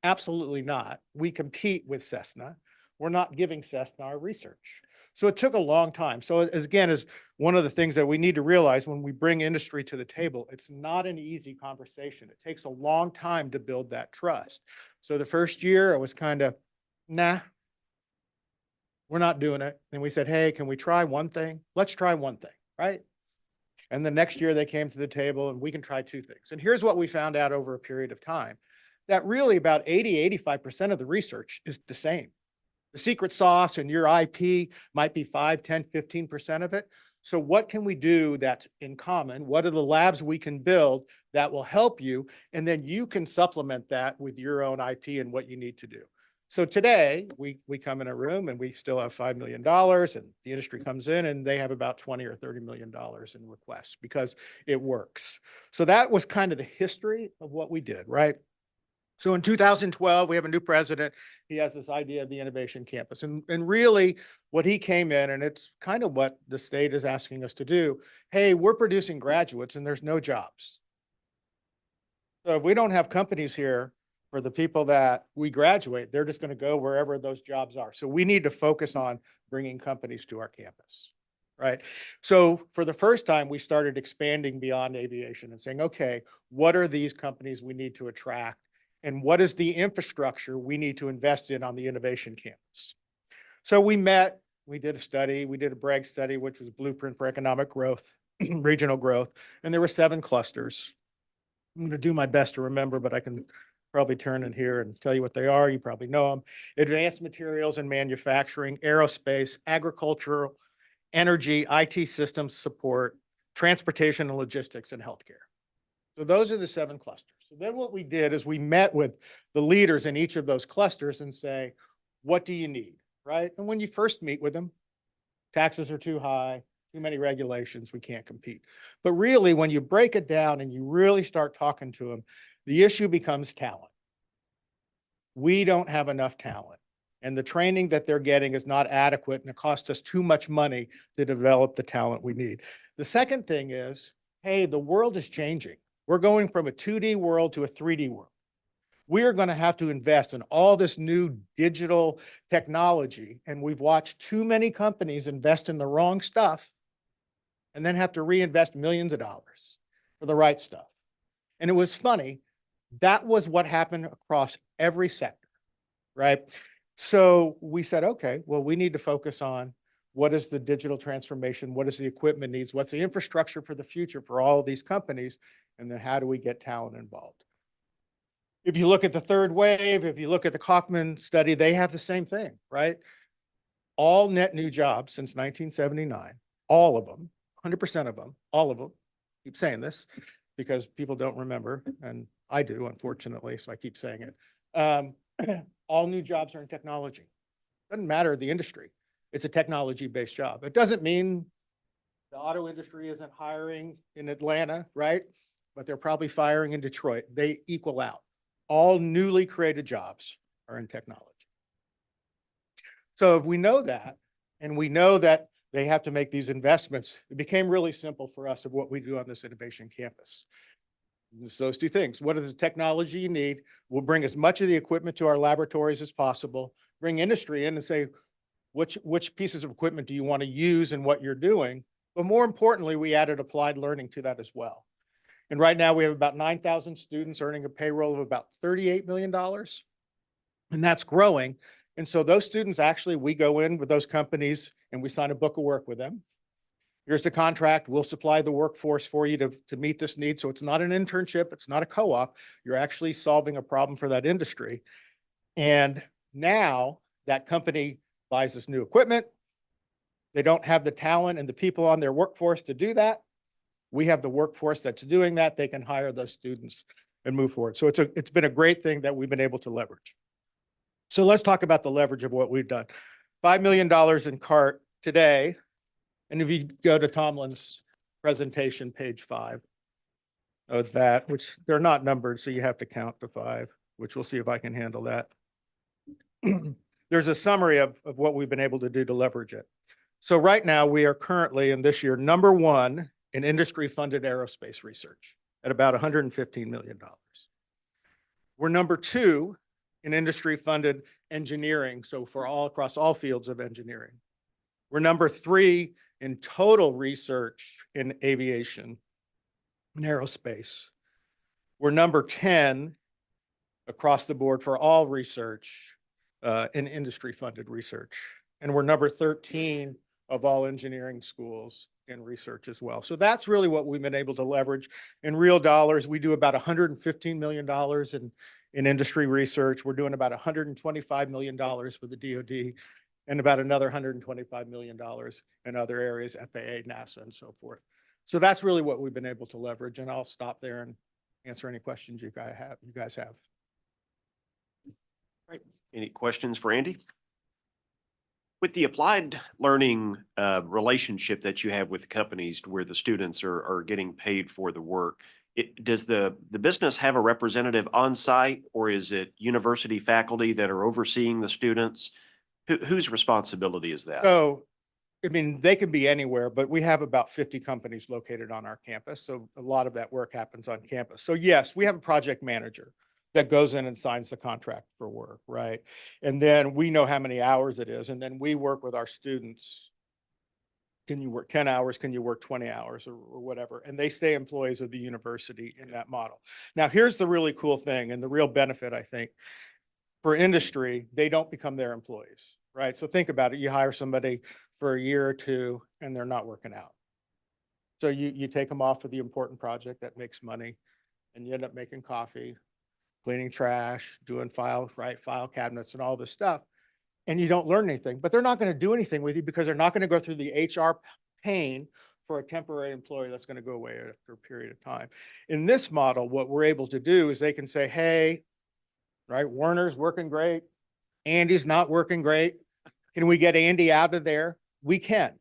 H: Absolutely not. We compete with Cessna. We're not giving Cessna our research. So it took a long time. So again, is one of the things that we need to realize when we bring industry to the table, it's not an easy conversation. It takes a long time to build that trust. So the first year it was kind of, nah, we're not doing it. And we said, hey, can we try one thing? Let's try one thing, right? And the next year they came to the table and we can try two things. And here's what we found out over a period of time, that really about 85% of the research is the same. The secret sauce in your IP might be 5, 10, 15% of it. So what can we do that's in common? What are the labs we can build that will help you? And then you can supplement that with your own IP and what you need to do. So today we come in a room and we still have $5 million, and the industry comes in and they have about $20 or $30 million in requests because it works. So that was kind of the history of what we did, right? So in 2012, we have a new president. He has this idea of the innovation campus. And really what he came in, and it's kind of what the state is asking us to do. Hey, we're producing graduates and there's no jobs. So if we don't have companies here for the people that we graduate, they're just going to go wherever those jobs are. So we need to focus on bringing companies to our campus, right? So for the first time, we started expanding beyond aviation and saying, okay, what are these companies we need to attract? And what is the infrastructure we need to invest in on the innovation campus? So we met, we did a study, we did a Bragg study, which was a blueprint for economic growth, regional growth, and there were 7 clusters. I'm going to do my best to remember, but I can probably turn in here and tell you what they are. You probably know them. Advanced materials and manufacturing, aerospace, agricultural, energy, IT systems support, transportation and logistics, and healthcare. So those are the 7 clusters. So then what we did is we met with the leaders in each of those clusters and say, what do you need, right? And when you first meet with them, taxes are too high, too many regulations, we can't compete. But really, when you break it down and you really start talking to them, the issue becomes talent. We don't have enough talent. And the training that they're getting is not adequate, and it costs us too much money to develop the talent we need. The second thing is, hey, the world is changing. We're going from a 2D world to a 3D world. We are going to have to invest in all this new digital technology. And we've watched too many companies invest in the wrong stuff and then have to reinvest millions of dollars for the right stuff. And it was funny. That was what happened across every sector, right? So we said, okay, well, we need to focus on what is the digital transformation? What is the equipment needs? What's the infrastructure for the future for all of these companies? And then how do we get talent involved? If you look at the third wave, if you look at the Kaufman study, they have the same thing, right? All net new jobs since 1979, all of them, 100% of them, all of them, keep saying this because people don't remember, and I do, unfortunately, so I keep saying it. All new jobs are in technology. Doesn't matter the industry. It's a technology-based job. It doesn't mean the auto industry isn't hiring in Atlanta, right? But they're probably firing in Detroit. They equal out. All newly created jobs are in technology. So if we know that, and we know that they have to make these investments, it became really simple for us of what we do on this innovation campus. It's those 2 things. What is the technology you need? We'll bring as much of the equipment to our laboratories as possible, bring industry in and say, which pieces of equipment do you want to use in what you're doing? But more importantly, we added applied learning to that as well. And right now we have about 9,000 students earning a payroll of about $38 million. And that's growing. And so those students, actually, we go in with those companies and we sign a book of work with them. Here's the contract. We'll supply the workforce for you to meet this need. So it's not an internship. It's not a co-op. You're actually solving a problem for that industry. And now that company buys this new equipment. They don't have the talent and the people on their workforce to do that. We have the workforce that's doing that. They can hire those students and move forward. So it's been a great thing that we've been able to leverage. So let's talk about the leverage of what we've done. $5 million in CART today. And if you go to Tomlin's presentation, page 5 of that, which they're not numbered, so you have to count to 5, which we'll see if I can handle that. There's a summary of what we've been able to do to leverage it. So right now we are currently in this year, #1 in industry funded aerospace research at about $115 million. We're #2 in industry funded engineering. So for all across all fields of engineering. We're #3 in total research in aviation and aerospace. We're #10 across the board for all research in industry funded research. And we're #13 of all engineering schools in research as well. So that's really what we've been able to leverage. In real dollars, we do about $115 million in industry research. We're doing about $125 million with the DoD and about another $125 million in other areas, FAA, NASA, and so forth. So that's really what we've been able to leverage. And I'll stop there and answer any questions you guys have.
A: Right. Any questions for Andy? With the applied learning relationship that you have with companies to where the students are getting paid for the work, Does the business have a representative on site, or is it university faculty that are overseeing the students? Whose responsibility is that?
H: So, I mean, they can be anywhere, but we have about 50 companies located on our campus. So a lot of that work happens on campus. So yes, we have a project manager that goes in and signs the contract for work, right? And then we know how many hours it is. And then we work with our students. Can you work 10 hours? Can you work 20 hours or whatever? And they stay employees of the university in that model. Now, here's the really cool thing and the real benefit, I think. For industry, they don't become their employees, right? So think about it. You hire somebody for a year or two and they're not working out. So you take them off of the important project that makes money and you end up making coffee, cleaning trash, doing file cabinets and all this stuff. And you don't learn anything, but they're not going to do anything with you because they're not going to go through the HR pain for a temporary employee that's going to go away after a period of time. In this model, what we're able to do is they can say, hey, right, Werner's working great. Andy's not working great. Can we get Andy out of there? We can.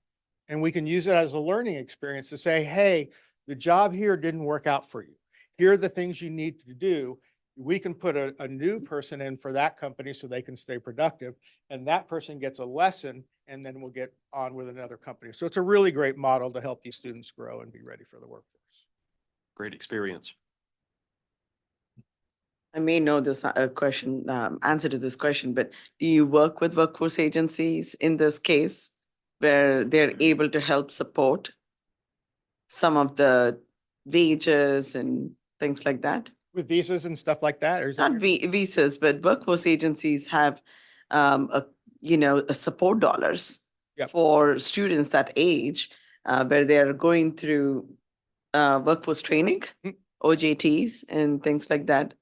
H: And we can use it as a learning experience to say, hey, the job here didn't work out for you. Here are the things you need to do. We can put a new person in for that company so they can stay productive. And that person gets a lesson and then we'll get on with another company. So it's a really great model to help these students grow and be ready for the workforce.
A: Great experience.
B: I may know this answer to this question, but do you work with workforce agencies in this case where they're able to help support some of the wages and things like that?
H: With visas and stuff like that? Or is that
B: Not visas, but workforce agencies have a support dollars
H: Yep.
B: for students that age where they're going through workforce training, OJTs and things like that.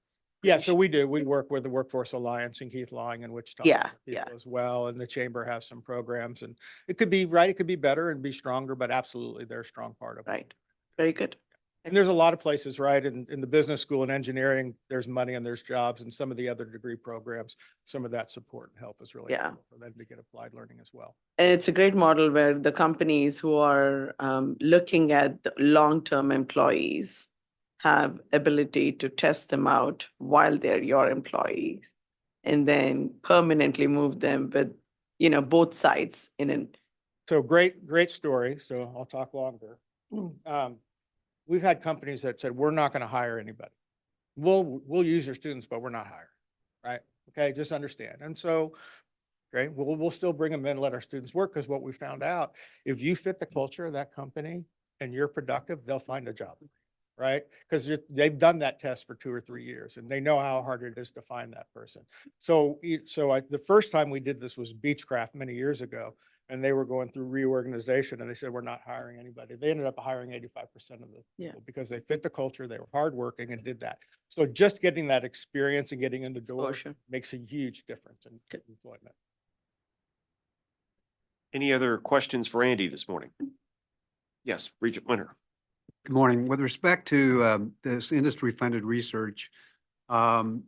H: Yeah, so we do. We work with the Workforce Alliance and Keith Lawing and Wichita.
B: Yeah,
H: people
B: yeah.
H: As well, and the chamber has some programs, and it could be right. It could be better and be stronger, but absolutely, they're a strong part of it.
B: Right. Very good.
H: And there's a lot of places, right? In the business school and engineering, there's money and there's jobs, and some of the other degree programs, some of that support and help is really
B: Yeah.
H: helpful for them to get applied learning as well.
B: And it's a great model where the companies who are looking at the long-term employees have ability to test them out while they're your employees and then permanently move them with, both sides in an.
H: So great story. So I'll talk longer. We've had companies that said, we're not going to hire anybody. We'll use your students, but we're not hiring, right? Okay, just understand. And so, okay, we'll still bring them in and let our students work, because what we found out, if you fit the culture of that company and you're productive, they'll find a job, right? Because they've done that test for 2 or 3 years and they know how hard it is to find that person. So the first time we did this was Beechcraft many years ago. And they were going through reorganization and they said, we're not hiring anybody. They ended up hiring 85% of the people because they fit the culture, they were hardworking and did that. So just getting that experience and getting in the door
B: Exposure.
H: makes a huge difference in employment.
A: Any other questions for Andy this morning? Yes, Regent Winter.
F: Good morning. With respect to this industry-funded research, how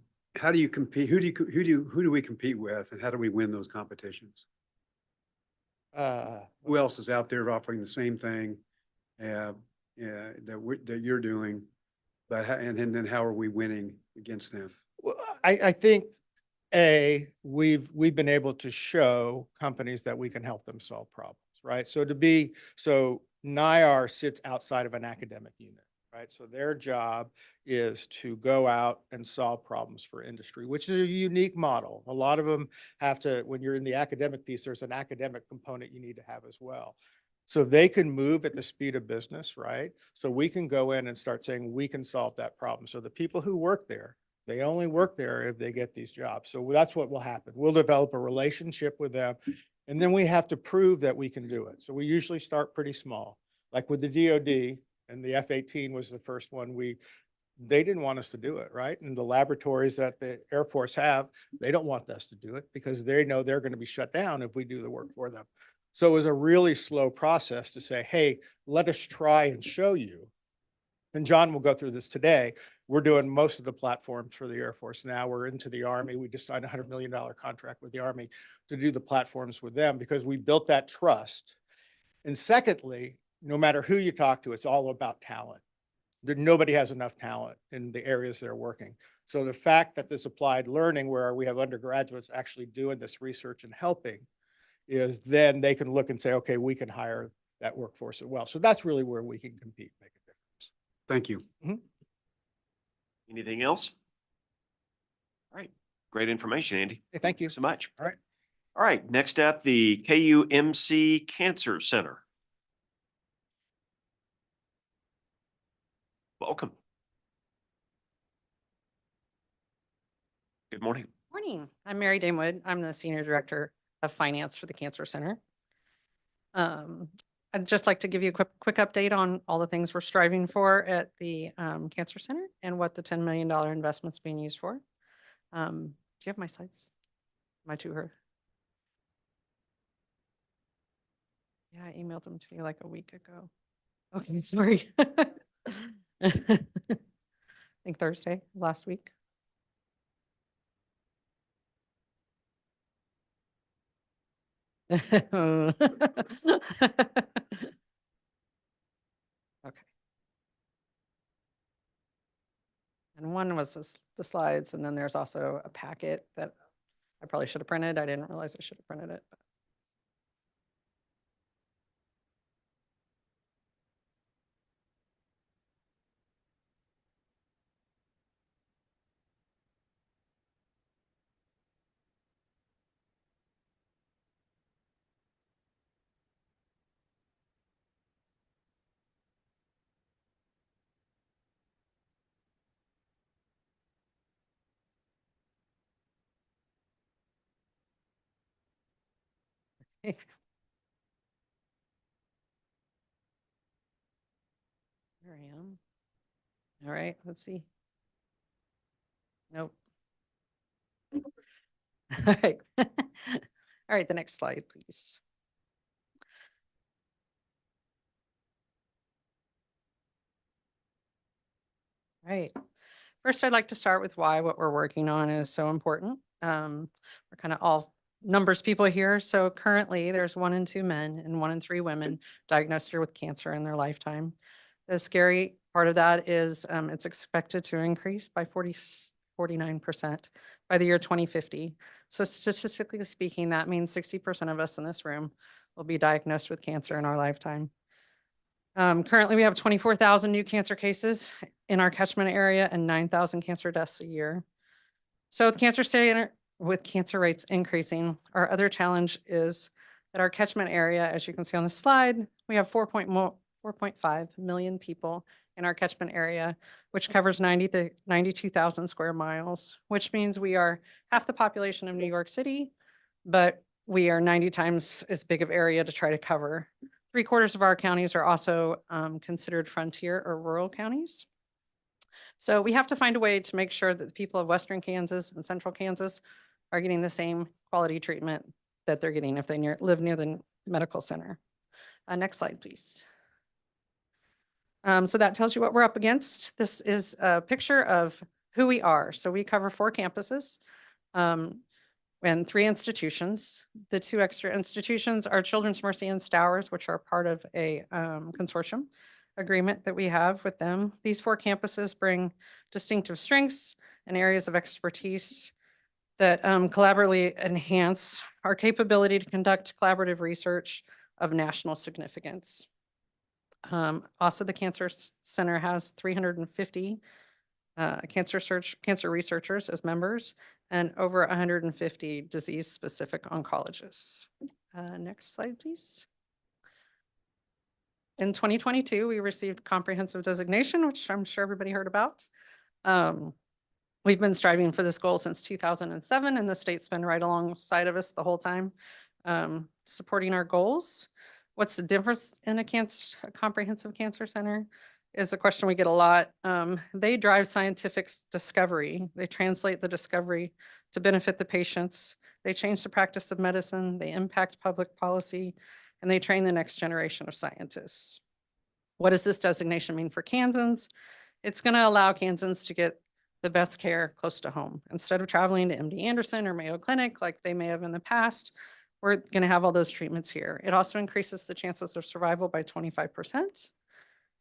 F: do you compete? Who do we compete with, and how do we win those competitions? Who else is out there offering the same thing that you're doing? But and then how are we winning against them?
H: Well, I think we've been able to show companies that we can help them solve problems, right? So NIAR sits outside of an academic unit, right? So their job is to go out and solve problems for industry, which is a unique model. A lot of them have to, when you're in the academic piece, there's an academic component you need to have as well. So they can move at the speed of business, right? So we can go in and start saying, we can solve that problem. So the people who work there, they only work there if they get these jobs. So that's what will happen. We'll develop a relationship with them, and then we have to prove that we can do it. So we usually start pretty small, like with the DoD, and the F-18 was the first one. They didn't want us to do it, right? And the laboratories that the Air Force have, they don't want us to do it because they know they're going to be shut down if we do the work for them. So it was a really slow process to say, hey, let us try and show you. And John will go through this today. We're doing most of the platforms for the Air Force now. We're into the Army. We just signed a $100 million contract with the Army to do the platforms with them because we built that trust. And secondly, no matter who you talk to, it's all about talent. nobody has enough talent in the areas they're working. So the fact that this applied learning, where we have undergraduates actually doing this research and helping, is then they can look and say, okay, we can hire that workforce as well. So that's really where we can compete, make a difference.
F: Thank you.
A: Anything else? All right, great information, Andy.
H: Hey, thank you.
A: So much.
H: All right.
A: All right, next up, the KUMC Cancer Center. Welcome. Good morning.
I: Morning, I'm Mary Damewood. I'm the Senior Director of Finance for the Cancer Center. I'd just like to give you a quick update on all the things we're striving for at the Cancer Center and what the $10 million investment's being used for. Do you have my slides? Am I too hurt? Yeah, I emailed them to you like a week ago. Okay, sorry. I think Thursday, last week. Okay. And one was the slides, and then there's also a packet that I probably should have printed. I didn't realize I should have printed it. There I am. All right, let's see. Nope. All right. All right, the next slide, please. All right. First, I'd like to start with why what we're working on is so important. We're kind of all numbers people here. So currently there's 1 in 2 men and 1 in 3 women diagnosed with cancer in their lifetime. The scary part of that is it's expected to increase by 49% by the year 2050. So statistically speaking, that means 60% of us in this room will be diagnosed with cancer in our lifetime. Currently, we have 24,000 new cancer cases in our catchment area and 9,000 cancer deaths a year. So with cancer rates increasing, our other challenge is that our catchment area, as you can see on the slide, we have 4.5 million people in our catchment area, which covers 92,000 square miles, which means we are half the population of New York City, but we are 90 times as big of area to try to cover. 3/4 of our counties are also considered frontier or rural counties. So we have to find a way to make sure that the people of Western Kansas and Central Kansas are getting the same quality treatment that they're getting if they live near the medical center. Next slide, please. So that tells you what we're up against. This is a picture of who we are. So we cover 4 campuses and 3 institutions. The 2 extra institutions are Children's Mercy and Stowers, which are part of a consortium agreement that we have with them. These 4 campuses bring distinctive strengths and areas of expertise that collaboratively enhance our capability to conduct collaborative research of national significance. Also, the Cancer Center has 350 cancer researchers as members and over 150 disease-specific oncologists. Next slide, please. In 2022, we received comprehensive designation, which I'm sure everybody heard about. We've been striving for this goal since 2007, and the state's been right alongside of us the whole time, supporting our goals. What's the difference in a comprehensive cancer center is a question we get a lot. They drive scientific discovery. They translate the discovery to benefit the patients. They change the practice of medicine. They impact public policy, and they train the next generation of scientists. What does this designation mean for Kansans? It's going to allow Kansans to get the best care close to home. Instead of traveling to MD Anderson or Mayo Clinic like they may have in the past, we're going to have all those treatments here. It also increases the chances of survival by 25%.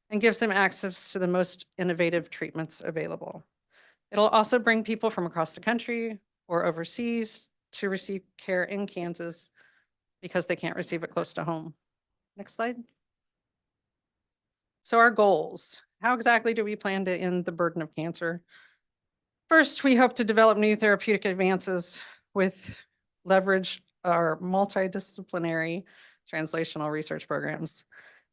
I: and gives them access to the most innovative treatments available. It'll also bring people from across the country or overseas to receive care in Kansas because they can't receive it close to home. Next slide. So our goals. How exactly do we plan to end the burden of cancer? First, we hope to develop new therapeutic advances with leverage our multidisciplinary translational research programs.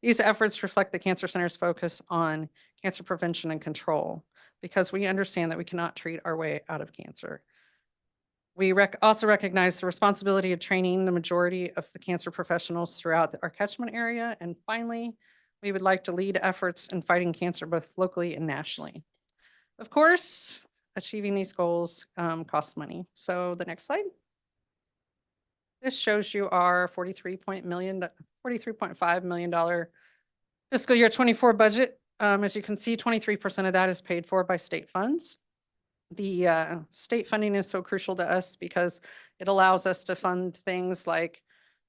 I: These efforts reflect the Cancer Center's focus on cancer prevention and control because we understand that we cannot treat our way out of cancer. We also recognize the responsibility of training the majority of the cancer professionals throughout our catchment area. And finally, we would like to lead efforts in fighting cancer both locally and nationally. Of course, achieving these goals costs money. So the next slide. This shows you our $43.5 million fiscal year 24 budget. As you can see, 23% of that is paid for by state funds. The state funding is so crucial to us because it allows us to fund things like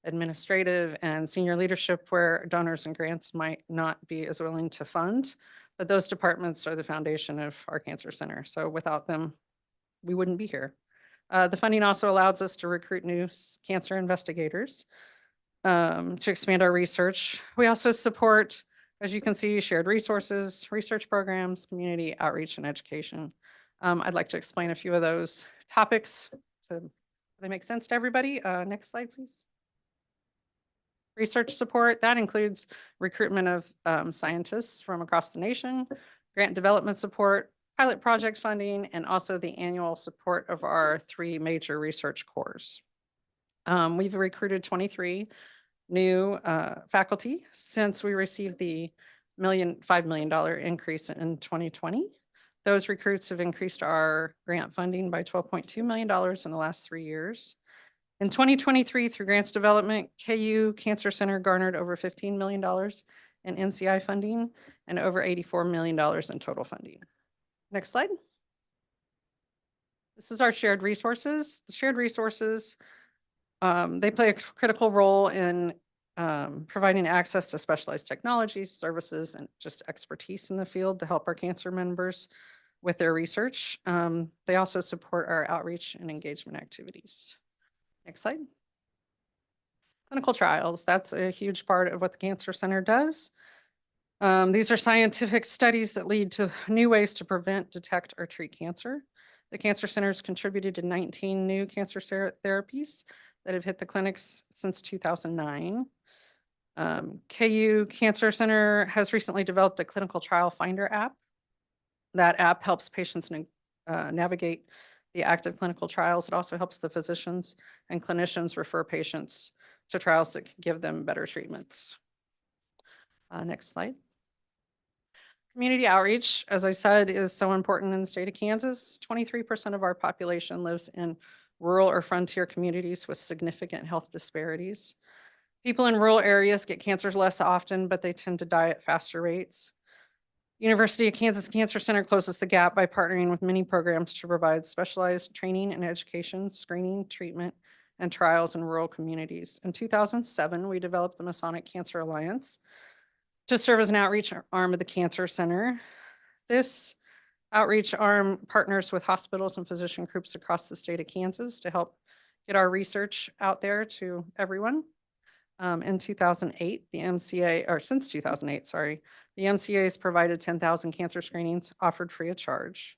I: administrative and senior leadership where donors and grants might not be as willing to fund. But those departments are the foundation of our cancer center. So without them, we wouldn't be here. The funding also allows us to recruit new cancer investigators to expand our research. We also support, as you can see, shared resources, research programs, community outreach, and education. I'd like to explain a few of those topics. So they make sense to everybody. Next slide, please. Research support, that includes recruitment of scientists from across the nation, grant development support, pilot project funding, and also the annual support of our 3 major research cores. We've recruited 23 new faculty since we received the $5 million increase in 2020. Those recruits have increased our grant funding by $12.2 million in the last 3 years. In 2023, through grants development, KU Cancer Center garnered over $15 million in NCI funding and over $84 million in total funding. Next slide. This is our shared resources. The shared resources, they play a critical role in providing access to specialized technologies, services, and just expertise in the field to help our cancer members with their research. They also support our outreach and engagement activities. Next slide. Clinical trials, that's a huge part of what the Cancer Center does. These are scientific studies that lead to new ways to prevent, detect, or treat cancer. The Cancer Center has contributed to 19 new cancer therapies that have hit the clinics since 2009. KU Cancer Center has recently developed a clinical trial finder app. That app helps patients navigate the active clinical trials. It also helps the physicians and clinicians refer patients to trials that can give them better treatments. Next slide. Community outreach, as I said, is so important in the state of Kansas. 23% of our population lives in rural or frontier communities with significant health disparities. People in rural areas get cancer less often, but they tend to die at faster rates. University of Kansas Cancer Center closes the gap by partnering with many programs to provide specialized training and education, screening, treatment, and trials in rural communities. In 2007, we developed the Masonic Cancer Alliance to serve as an outreach arm of the Cancer Center. This outreach arm partners with hospitals and physician groups across the state of Kansas to help get our research out there to everyone. In 2008, the MCA, or since 2008, sorry, the MCA has provided 10,000 cancer screenings offered free of charge.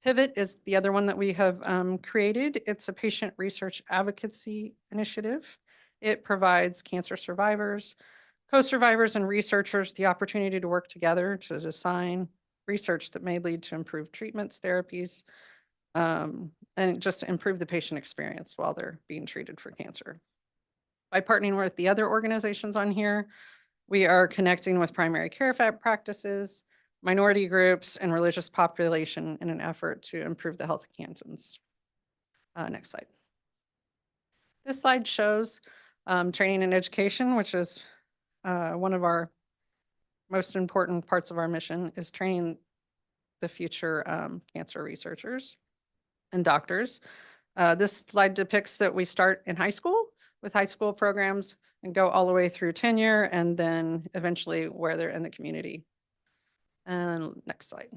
I: Pivot is the other one that we have created. It's a patient research advocacy initiative. It provides cancer survivors, co-survivors, and researchers the opportunity to work together to design research that may lead to improved treatments, therapies, and just to improve the patient experience while they're being treated for cancer. By partnering with the other organizations on here, we are connecting with primary care practices, minority groups, and religious population in an effort to improve the health of Kansans. Next slide. This slide shows training and education, which is one of our most important parts of our mission, is training the future cancer researchers and doctors. This slide depicts that we start in high school with high school programs and go all the way through tenure and then eventually where they're in the community. And next slide.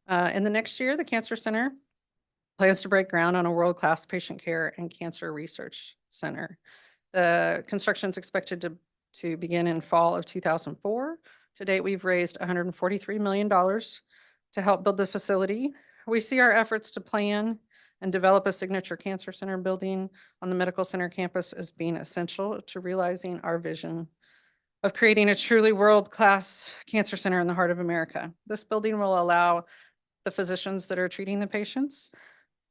I: In the next year, the Cancer Center plans to break ground on a world-class patient care and cancer research center. The construction is expected to begin in fall of 2004. To date, we've raised $143 million to help build the facility. We see our efforts to plan and develop a signature cancer center building on the medical center campus as being essential to realizing our vision of creating a truly world-class cancer center in the heart of America. This building will allow the physicians that are treating the patients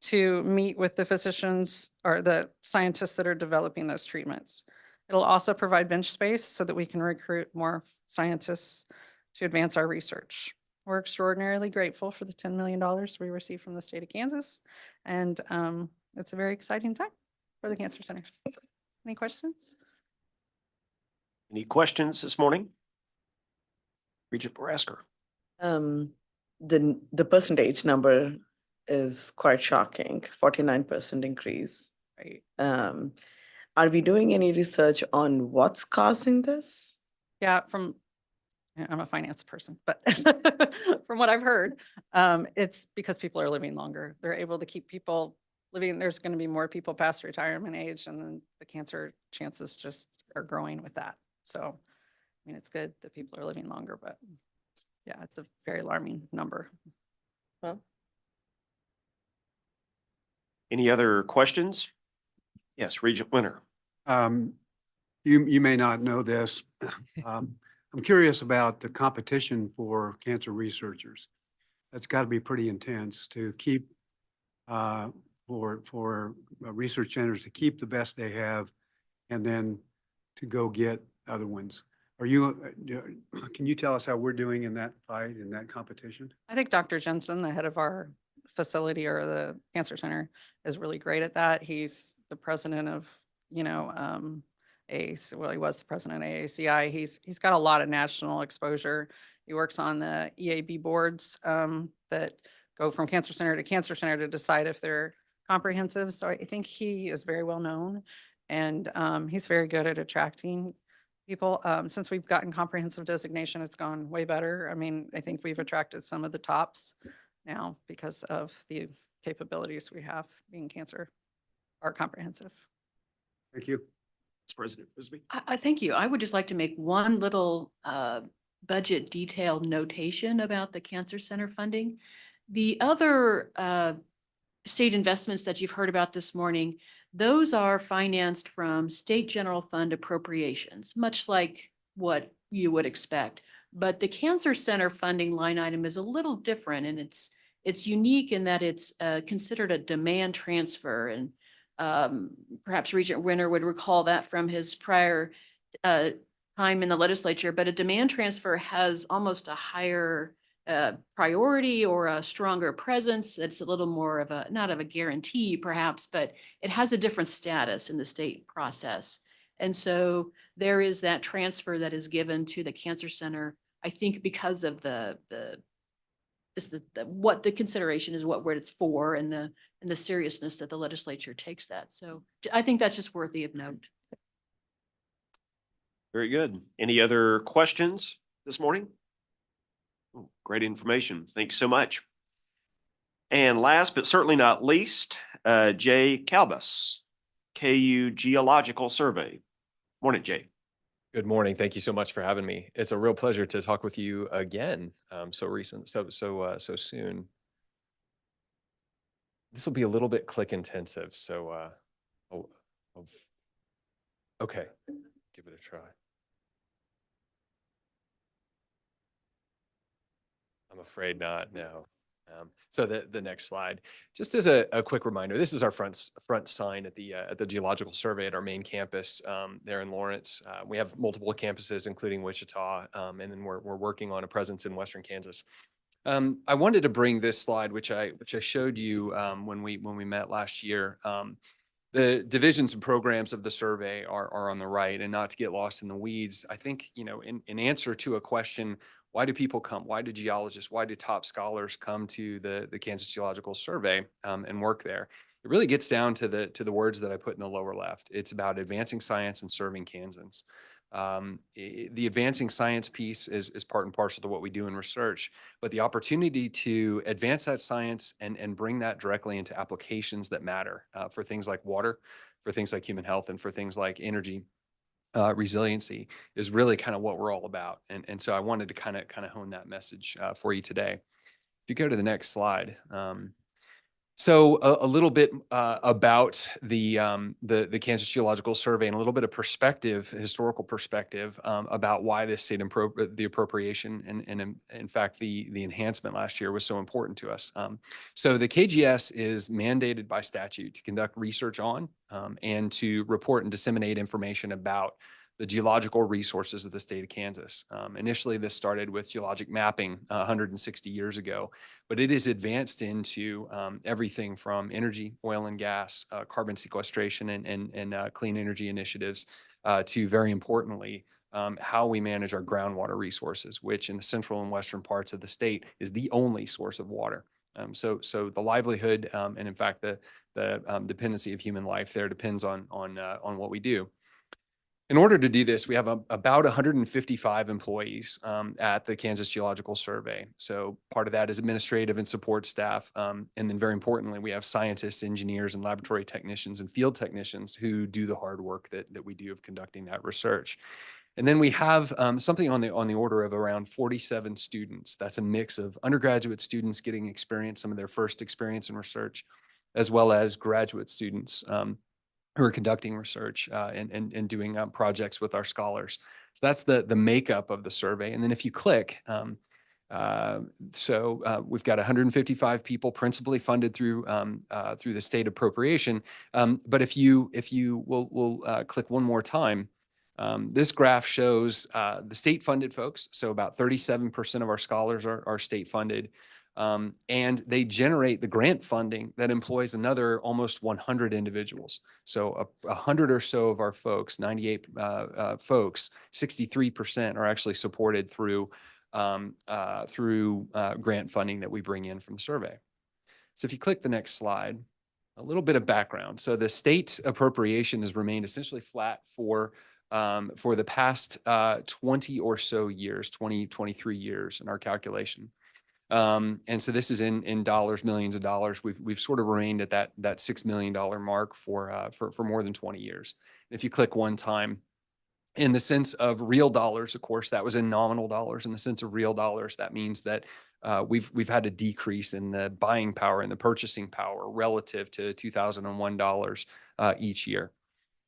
I: to meet with the physicians or the scientists that are developing those treatments. It'll also provide bench space so that we can recruit more scientists to advance our research. We're extraordinarily grateful for the $10 million we received from the state of Kansas. And it's a very exciting time for the Cancer Center. Any questions?
A: Any questions this morning? Regent Borasker.
B: The percentage number is quite shocking, 49% increase.
I: Right.
B: Are we doing any research on what's causing this?
I: Yeah, I'm a finance person, but from what I've heard, it's because people are living longer. They're able to keep people living. There's going to be more people past retirement age, and then the cancer chances just are growing with that. So, I mean, it's good that people are living longer, but yeah, it's a very alarming number.
B: Well,
A: Any other questions? Yes, Regent Winter.
F: You may not know this. I'm curious about the competition for cancer researchers. That's got to be pretty intense to keep for research centers to keep the best they have and then to go get other ones. Can you tell us how we're doing in that fight, in that competition?
I: I think Dr. Jensen, the head of our facility or the cancer center, is really great at that. He's the president of, he was the president of AACI. He's got a lot of national exposure. He works on the EAB boards that go from cancer center to cancer center to decide if they're comprehensive. So I think he is very well known, and he's very good at attracting people. Since we've gotten comprehensive designation, it's gone way better. I mean, I think we've attracted some of the tops now because of the capabilities we have being cancer or comprehensive.
F: Thank you.
A: Vice President Frisbee.
J: I thank you. I would just like to make one little budget detail notation about the Cancer Center funding. The other state investments that you've heard about this morning, those are financed from state general fund appropriations, much like what you would expect. But the Cancer Center funding line item is a little different, and it's unique in that it's considered a demand transfer. And perhaps Regent Winter would recall that from his prior time in the legislature, but a demand transfer has almost a higher priority or a stronger presence. It's a little more of not of a guarantee perhaps, but it has a different status in the state process. And so there is that transfer that is given to the Cancer Center, I think because of what the consideration is, what it's for, and the seriousness that the legislature takes that. So I think that's just worthy of note.
A: Very good. Any other questions this morning? Oh, great information. Thanks so much. And last but certainly not least, Jay Calbus, KU Geological Survey. Morning, Jay.
K: Good morning. Thank you so much for having me. It's a real pleasure to talk with you again. So soon. This will be a little bit click intensive. So, okay, give it a try. I'm afraid not. No. So the next slide, just as a quick reminder, this is our front sign at the Geological Survey at our main campus there in Lawrence. We have multiple campuses, including Wichita, and then we're working on a presence in Western Kansas. I wanted to bring this slide, which I showed you when we met last year. The divisions and programs of the survey are on the right, and not to get lost in the weeds. I think, in answer to a question, why do people come? Why do geologists, why do top scholars come to the Kansas Geological Survey and work there? It really gets down to the words that I put in the lower left. It's about advancing science and serving Kansans. The advancing science piece is part and parcel to what we do in research, but the opportunity to advance that science and bring that directly into applications that matter for things like water, for things like human health, and for things like energy resiliency is really kind of what we're all about. And so I wanted to kind of hone that message for you today. If you go to the next slide. So a little bit about the Kansas Geological Survey and a little bit of perspective, historical perspective about why this state the appropriation and in fact the enhancement last year was so important to us. So the KGS is mandated by statute to conduct research on and to report and disseminate information about the geological resources of the state of Kansas. Initially, this started with geologic mapping 160 years ago, but it is advanced into everything from energy, oil and gas, carbon sequestration and clean energy initiatives to, very importantly, how we manage our groundwater resources, which in the central and western parts of the state is the only source of water. So the livelihood and in fact the dependency of human life there depends on what we do. In order to do this, we have about 155 employees at the Kansas Geological Survey. So part of that is administrative and support staff. And then very importantly, we have scientists, engineers, and laboratory technicians and field technicians who do the hard work that we do of conducting that research. And then we have something on the order of around 47 students. That's a mix of undergraduate students getting experience, some of their first experience in research, as well as graduate students who are conducting research and doing projects with our scholars. So that's the makeup of the survey. And then if you click, we've got 155 people principally funded through the state appropriation. But if you will click one more time, this graph shows the state funded folks. So about 37% of our scholars are state funded. And they generate the grant funding that employs another almost 100 individuals. So 100 or so of our folks, 98 folks, 63% are actually supported through grant funding that we bring in from the survey. So if you click the next slide, a little bit of background. So the state appropriation has remained essentially flat for the past 20 or so years, 23 years in our calculation. And so this is in dollars, millions of dollars. We've sort of remained at that $6 million mark for more than 20 years. If you click one time, in the sense of real dollars, of course, that was in nominal dollars. In the sense of real dollars, that means that we've had a decrease in the buying power and the purchasing power relative to 2001 dollars each year.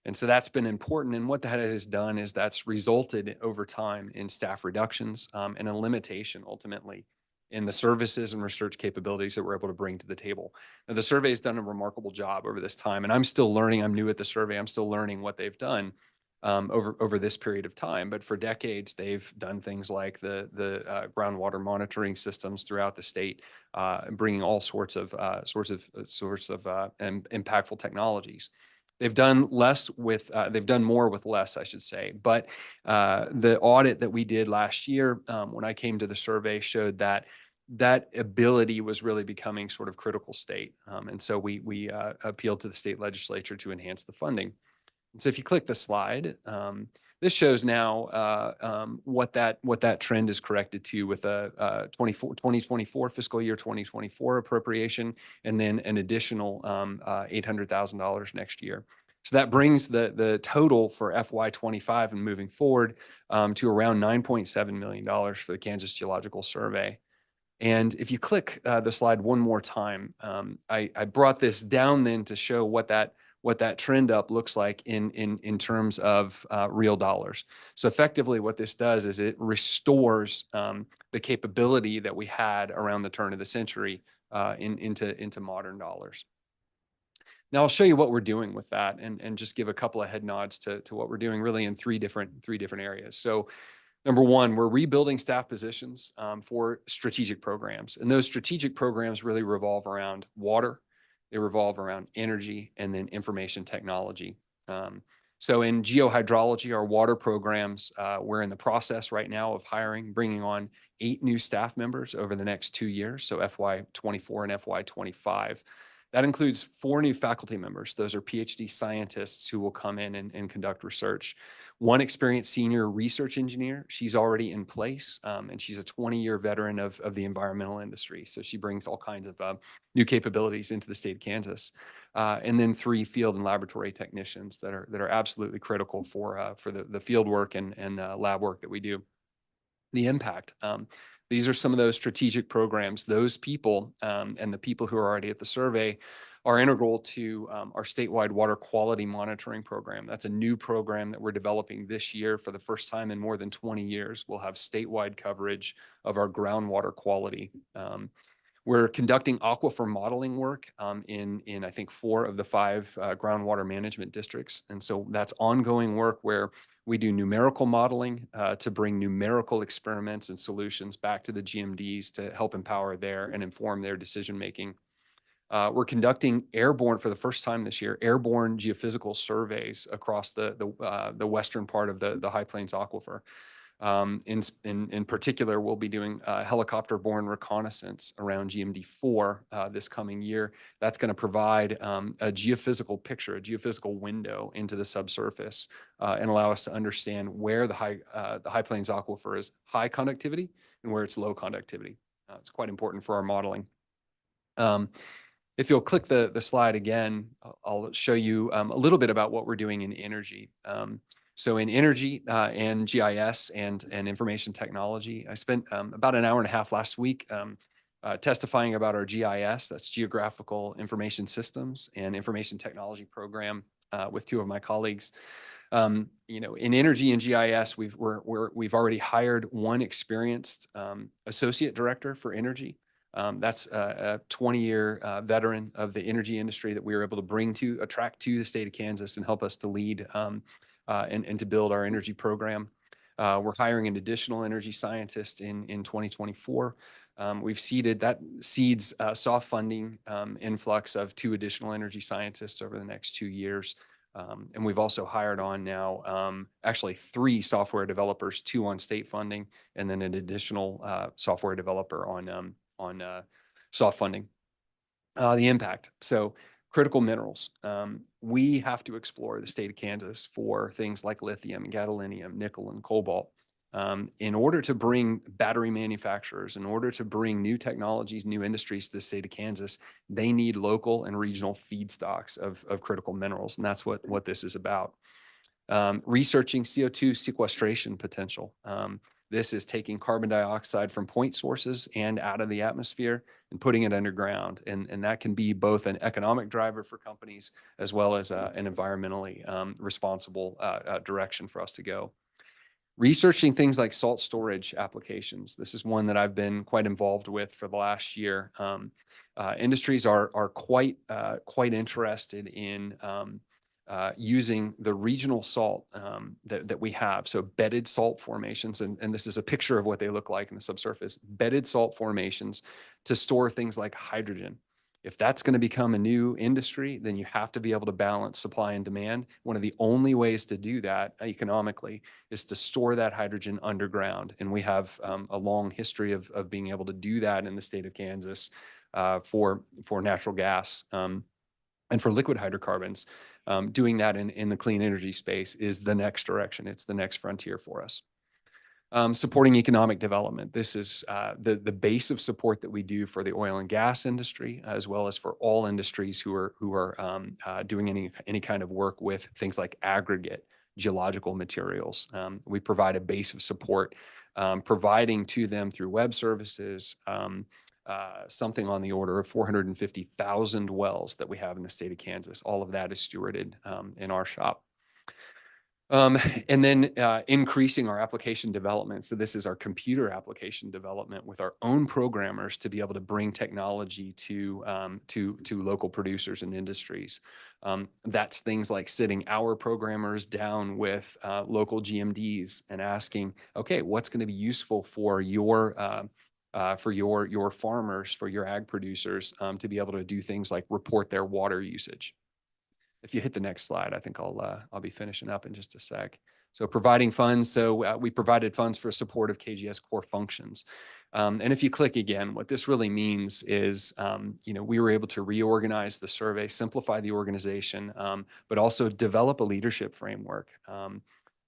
K: And so that's been important. And what that has done is that's resulted over time in staff reductions and a limitation ultimately in the services and research capabilities that we're able to bring to the table. Now, the survey has done a remarkable job over this time, and I'm still learning. I'm new at the survey. I'm still learning what they've done over this period of time. But for decades, they've done things like the groundwater monitoring systems throughout the state, bringing all sorts of impactful technologies. They've done more with less, I should say. But the audit that we did last year, when I came to the survey, showed that ability was really becoming sort of critical state. And so we appealed to the state legislature to enhance the funding. And so if you click the slide, this shows now what that trend is corrected to with a 2024 fiscal year 2024 appropriation, and then an additional $800,000 next year. So that brings the total for FY25 and moving forward to around $9.7 million for the Kansas Geological Survey. And if you click the slide one more time, I brought this down then to show what that trend up looks like in terms of real dollars. So effectively what this does is it restores the capability that we had around the turn of the century into modern dollars. Now I'll show you what we're doing with that and just give a couple of head nods to what we're doing really in three different areas. So number one, we're rebuilding staff positions for strategic programs. And those strategic programs really revolve around water, they revolve around energy, and then information technology. So in geohydrology, our water programs, we're in the process right now of bringing on 8 new staff members over the next 2 years, so FY24 and FY25. That includes 4 new faculty members. Those are PhD scientists who will come in and conduct research. 1 experienced senior research engineer, she's already in place, and she's a 20-year veteran of the environmental industry. So she brings all kinds of new capabilities into the state of Kansas. And then 3 field and laboratory technicians that are absolutely critical for the field work and lab work that we do. The impact. These are some of those strategic programs. Those people and the people who are already at the survey are integral to our statewide water quality monitoring program. That's a new program that we're developing this year for the first time in more than 20 years. We'll have statewide coverage of our groundwater quality. We're conducting aquifer modeling work in I think 4 of the 5 groundwater management districts. And so that's ongoing work where we do numerical modeling to bring numerical experiments and solutions back to the GMDs to help empower their and inform their decision-making. We're conducting airborne, for the first time this year, airborne geophysical surveys across the western part of the High Plains Aquifer. In particular, we'll be doing helicopter-borne reconnaissance around GMD4 this coming year. That's going to provide a geophysical picture, a geophysical window into the subsurface, and allow us to understand where the High Plains Aquifer is high conductivity and where it's low conductivity. It's quite important for our modeling. If you'll click the slide again, I'll show you a little bit about what we're doing in energy. So in energy and GIS and information technology, I spent about an hour and a half last week testifying about our GIS, that's Geographical Information Systems and Information Technology program with 2 of my colleagues. In energy and GIS, we've already hired 1 experienced associate director for energy. That's a 20-year veteran of the energy industry that we were able to attract to the state of Kansas and help us to lead and to build our energy program. We're hiring an additional energy scientist in 2024. We've seeds soft funding influx of 2 additional energy scientists over the next 2 years. And we've also hired on now actually 3 software developers, 2 on state funding, and then an additional software developer on soft funding. The impact. So critical minerals. We have to explore the state of Kansas for things like lithium, gadolinium, nickel, and cobalt. In order to bring battery manufacturers, in order to bring new technologies, new industries to the state of Kansas, they need local and regional feedstocks of critical minerals. And that's what this is about. Researching CO2 sequestration potential. This is taking carbon dioxide from point sources and out of the atmosphere and putting it underground. And that can be both an economic driver for companies as well as an environmentally responsible direction for us to go. Researching things like salt storage applications. This is one that I've been quite involved with for the last year. Industries are quite interested in using the regional salt that we have. So bedded salt formations, and this is a picture of what they look like in the subsurface, bedded salt formations to store things like hydrogen. If that's going to become a new industry, then you have to be able to balance supply and demand. One of the only ways to do that economically is to store that hydrogen underground. And we have a long history of being able to do that in the state of Kansas for natural gas and for liquid hydrocarbons. Doing that in the clean energy space is the next direction. It's the next frontier for us. Supporting economic development. This is the base of support that we do for the oil and gas industry, as well as for all industries who are doing any kind of work with things like aggregate geological materials. We provide a base of support, providing to them through web services, something on the order of 450,000 wells that we have in the state of Kansas. All of that is stewarded in our shop. And then increasing our application development. So this is our computer application development with our own programmers to be able to bring technology to local producers and industries. That's things like sitting our programmers down with local GMDs and asking, okay, what's going to be useful for your farmers, for your ag producers to be able to do things like report their water usage. If you hit the next slide, I think I'll be finishing up in just a sec. So providing funds. So we provided funds for support of KGS core functions. And if you click again, what this really means is, we were able to reorganize the survey, simplify the organization, but also develop a leadership framework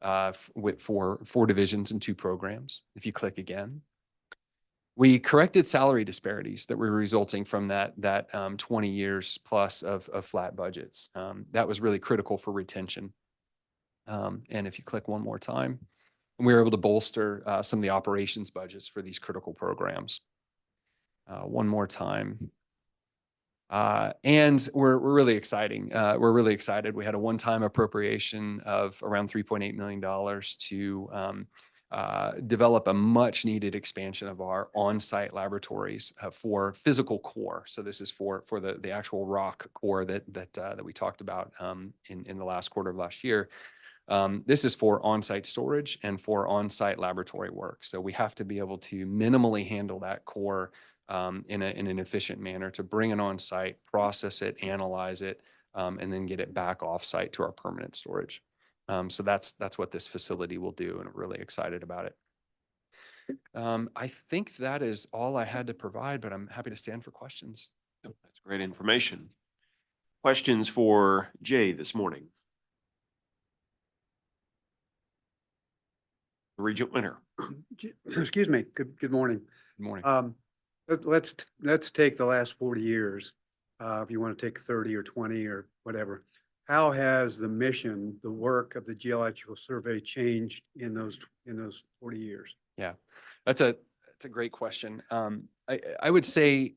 K: for 4 divisions and 2 programs. If you click again, we corrected salary disparities that were resulting from that 20 years plus of flat budgets. That was really critical for retention. And if you click one more time, we were able to bolster some of the operations budgets for these critical programs. One more time. And we're really exciting. We're really excited. We had a one-time appropriation of around $3.8 million to develop a much-needed expansion of our on-site laboratories for physical core. So this is for the actual rock core that we talked about in the last quarter of last year. This is for on-site storage and for on-site laboratory work. So we have to be able to minimally handle that core in an efficient manner to bring it on-site, process it, analyze it, and then get it back off-site to our permanent storage. So that's what this facility will do, and I'm really excited about it. I think that is all I had to provide, but I'm happy to stand for questions.
A: Yep, that's great information. Questions for Jay this morning? Regent Winter.
F: Excuse me. Good morning.
K: Good morning.
F: Let's take the last 40 years. If you want to take 30 or 20 or whatever. How has the mission, the work of the Geological Survey changed in those 40 years?
K: Yeah, that's a great question. I would say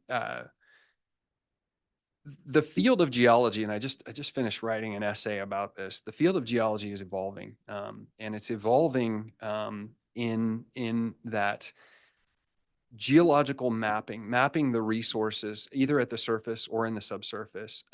K: the field of geology, and I just finished writing an essay about this. The field of geology is evolving, and it's evolving in that geological mapping the resources either at the surface or in the subsurface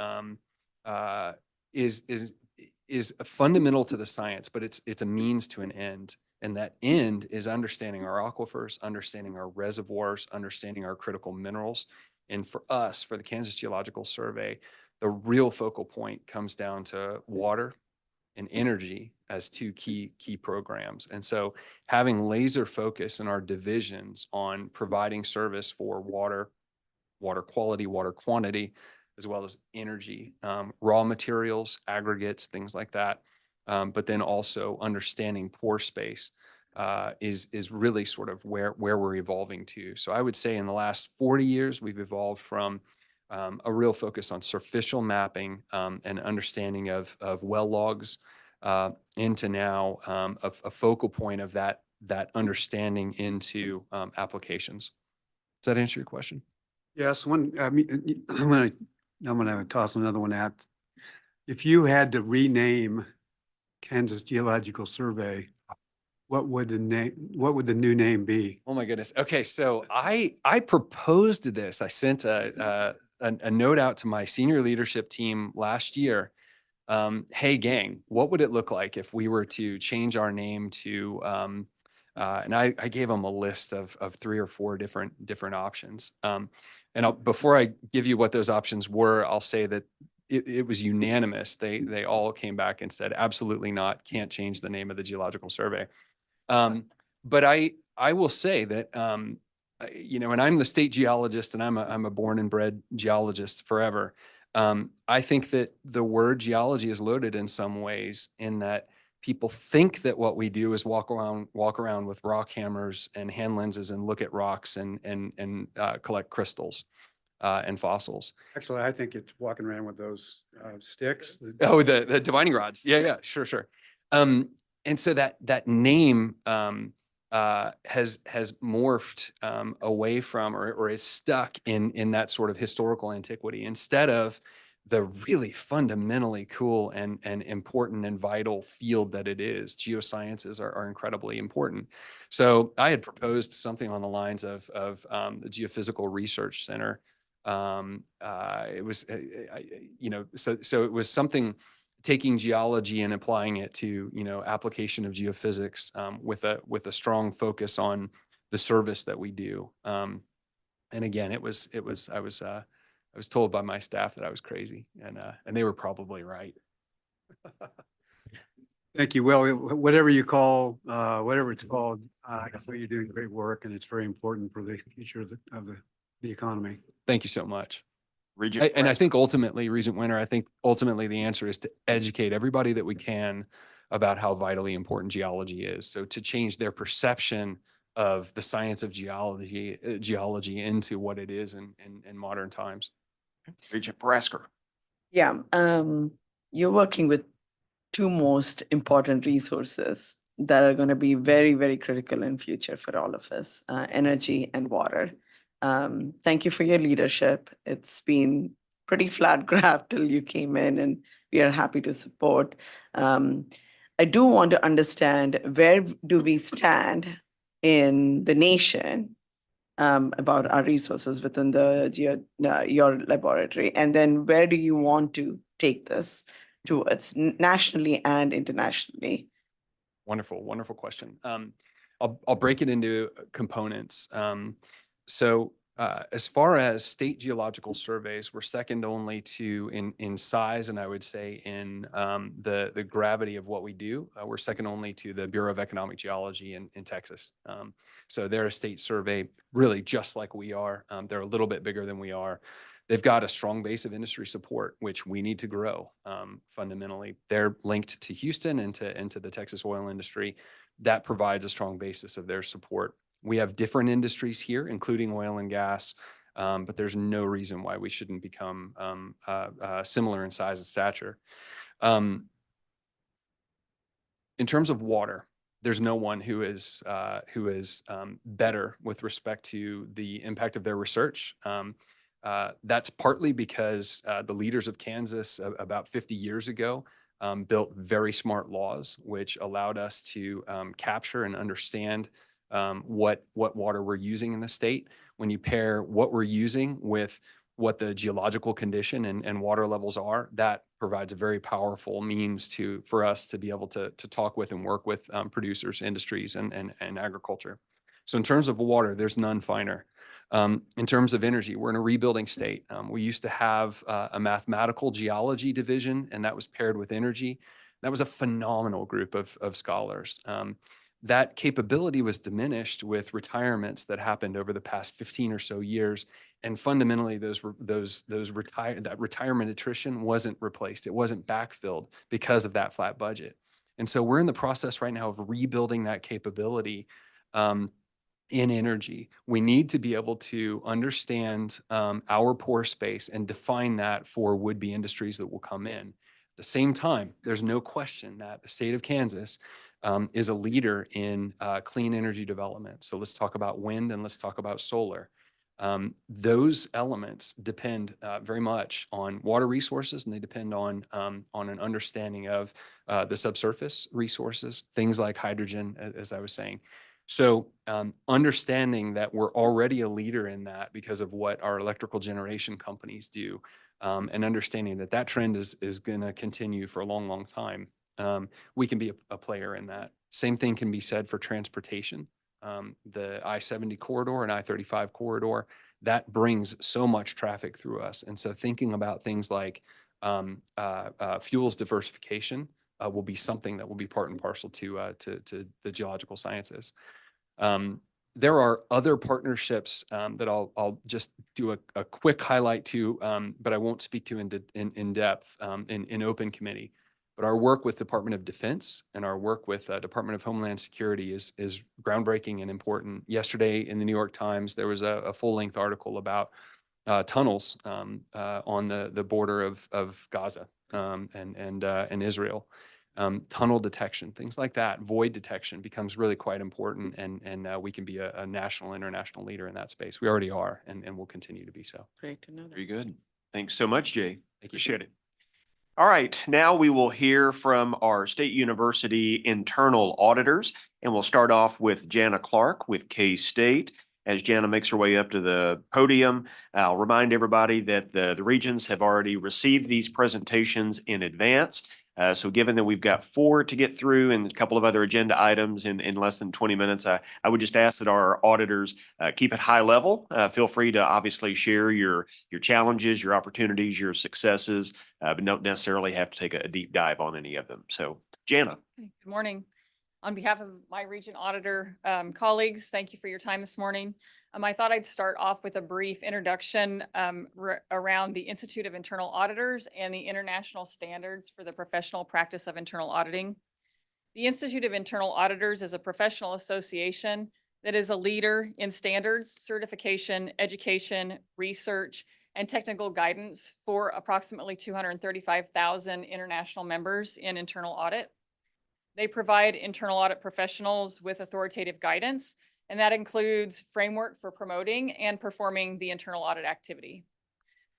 K: is fundamental to the science, but it's a means to an end. And that end is understanding our aquifers, understanding our reservoirs, understanding our critical minerals. And for us, for the Kansas Geological Survey, the real focal point comes down to water and energy as 2 key programs. And so having laser focus in our divisions on providing service for water quality, water quantity, as well as energy, raw materials, aggregates, things like that. But then also understanding pore space is really sort of where we're evolving to. So I would say in the last 40 years, we've evolved from a real focus on superficial mapping and understanding of well logs into now a focal point of that understanding into applications. Does that answer your question?
F: Yes. I'm gonna toss another one out. If you had to rename Kansas Geological Survey, what would the new name be?
K: Oh my goodness. Okay, so I proposed this. I sent a note out to my senior leadership team last year. Hey gang, what would it look like if we were to change our name to and I gave them a list of 3 or 4 different options. And before I give you what those options were, I'll say that it was unanimous. They all came back and said, absolutely not, can't change the name of the Geological Survey. But I will say that, and I'm the state geologist and I'm a born and bred geologist forever. I think that the word geology is loaded in some ways in that people think that what we do is walk around with rock hammers and hand lenses and look at rocks and collect crystals and fossils.
F: Actually, I think it's walking around with those sticks.
K: Oh, the divining rods. Yeah, sure. And so that name has morphed away from or is stuck in that sort of historical antiquity instead of the really fundamentally cool and important and vital field that it is. Geosciences are incredibly important. So I had proposed something on the lines of the Geophysical Research Center. It was, so it was something taking geology and applying it to, application of geophysics with a strong focus on the service that we do. And again, I was told by my staff that I was crazy, and they were probably right.
F: Thank you. Well, whatever you call, whatever it's called, you're doing great work and it's very important for the future of the economy.
K: Thank you so much.
A: Regent
K: And I
A: Prasker.
K: think ultimately, Regent Winter, I think ultimately the answer is to educate everybody that we can about how vitally important geology is. So to change their perception of the science of geology into what it is in modern times.
A: Regent Prasker.
B: Yeah, you're working with two most important resources that are going to be very, very critical in future for all of us, energy and water. Thank you for your leadership. It's been pretty flat graph till you came in, and we are happy to support. I do want to understand, where do we stand in the nation about our resources within your laboratory, and then where do you want to take this towards nationally and internationally?
K: Wonderful, wonderful question. I'll break it into components. As far as state geological surveys, we're second only to in size, and I would say in the gravity of what we do. We're second only to the Bureau of Economic Geology in Texas. So they're a state survey, really just like we are. They're a little bit bigger than we are. They've got a strong base of industry support, which we need to grow. Fundamentally, they're linked to Houston and to the Texas oil industry. That provides a strong basis of their support. We have different industries here, including oil and gas, but there's no reason why we shouldn't become similar in size and stature. In terms of water, there's no one who is better with respect to the impact of their research. That's partly because the leaders of Kansas about 50 years ago built very smart laws, which allowed us to capture and understand what water we're using in the state. When you pair what we're using with what the geological condition and water levels are, that provides a very powerful means for us to be able to talk with and work with producers, industries, and agriculture. So in terms of water, there's none finer. In terms of energy, we're in a rebuilding state. We used to have a mathematical geology division, and that was paired with energy. That was a phenomenal group of scholars. That capability was diminished with retirements that happened over the past 15 or so years. And fundamentally, that retirement attrition wasn't replaced. It wasn't backfilled because of that flat budget. And so we're in the process right now of rebuilding that capability in energy. We need to be able to understand our pore space and define that for would-be industries that will come in. At the same time, there's no question that the state of Kansas is a leader in clean energy development. So let's talk about wind and let's talk about solar. Those elements depend very much on water resources, and they depend on an understanding of the subsurface resources, things like hydrogen, as I was saying. So understanding that we're already a leader in that because of what our electrical generation companies do, and understanding that that trend is going to continue for a long, long time, we can be a player in that. Same thing can be said for transportation. The I-70 corridor and I-35 corridor, that brings so much traffic through us. And so thinking about things like fuels diversification will be something that will be part and parcel to the geological sciences. There are other partnerships that I'll just do a quick highlight to, but I won't speak to in depth in open committee. But our work with Department of Defense and our work with Department of Homeland Security is groundbreaking and important. Yesterday in the New York Times, there was a full-length article about tunnels on the border of Gaza and Israel. Tunnel detection, things like that, void detection becomes really quite important, and we can be a national, international leader in that space. We already are, and will continue to be so.
B: Great to know that.
A: Very good. Thanks so much, Jay.
K: Thank you.
A: Appreciate it. All right, now we will hear from our state university internal auditors, and we'll start off with Jana Clark with K-State. As Jana makes her way up to the podium, I'll remind everybody that the regions have already received these presentations in advance. So given that we've got 4 to get through and a couple of other agenda items in less than 20 minutes, I would just ask that our auditors keep it high level. Feel free to obviously share your challenges, your opportunities, your successes, but don't necessarily have to take a deep dive on any of them. So Jana.
L: Good morning. On behalf of my region auditor colleagues, thank you for your time this morning. I thought I'd start off with a brief introduction around the Institute of Internal Auditors and the international standards for the professional practice of internal auditing. The Institute of Internal Auditors is a professional association that is a leader in standards, certification, education, research, and technical guidance for approximately 235,000 international members in internal audit. They provide internal audit professionals with authoritative guidance, and that includes framework for promoting and performing the internal audit activity.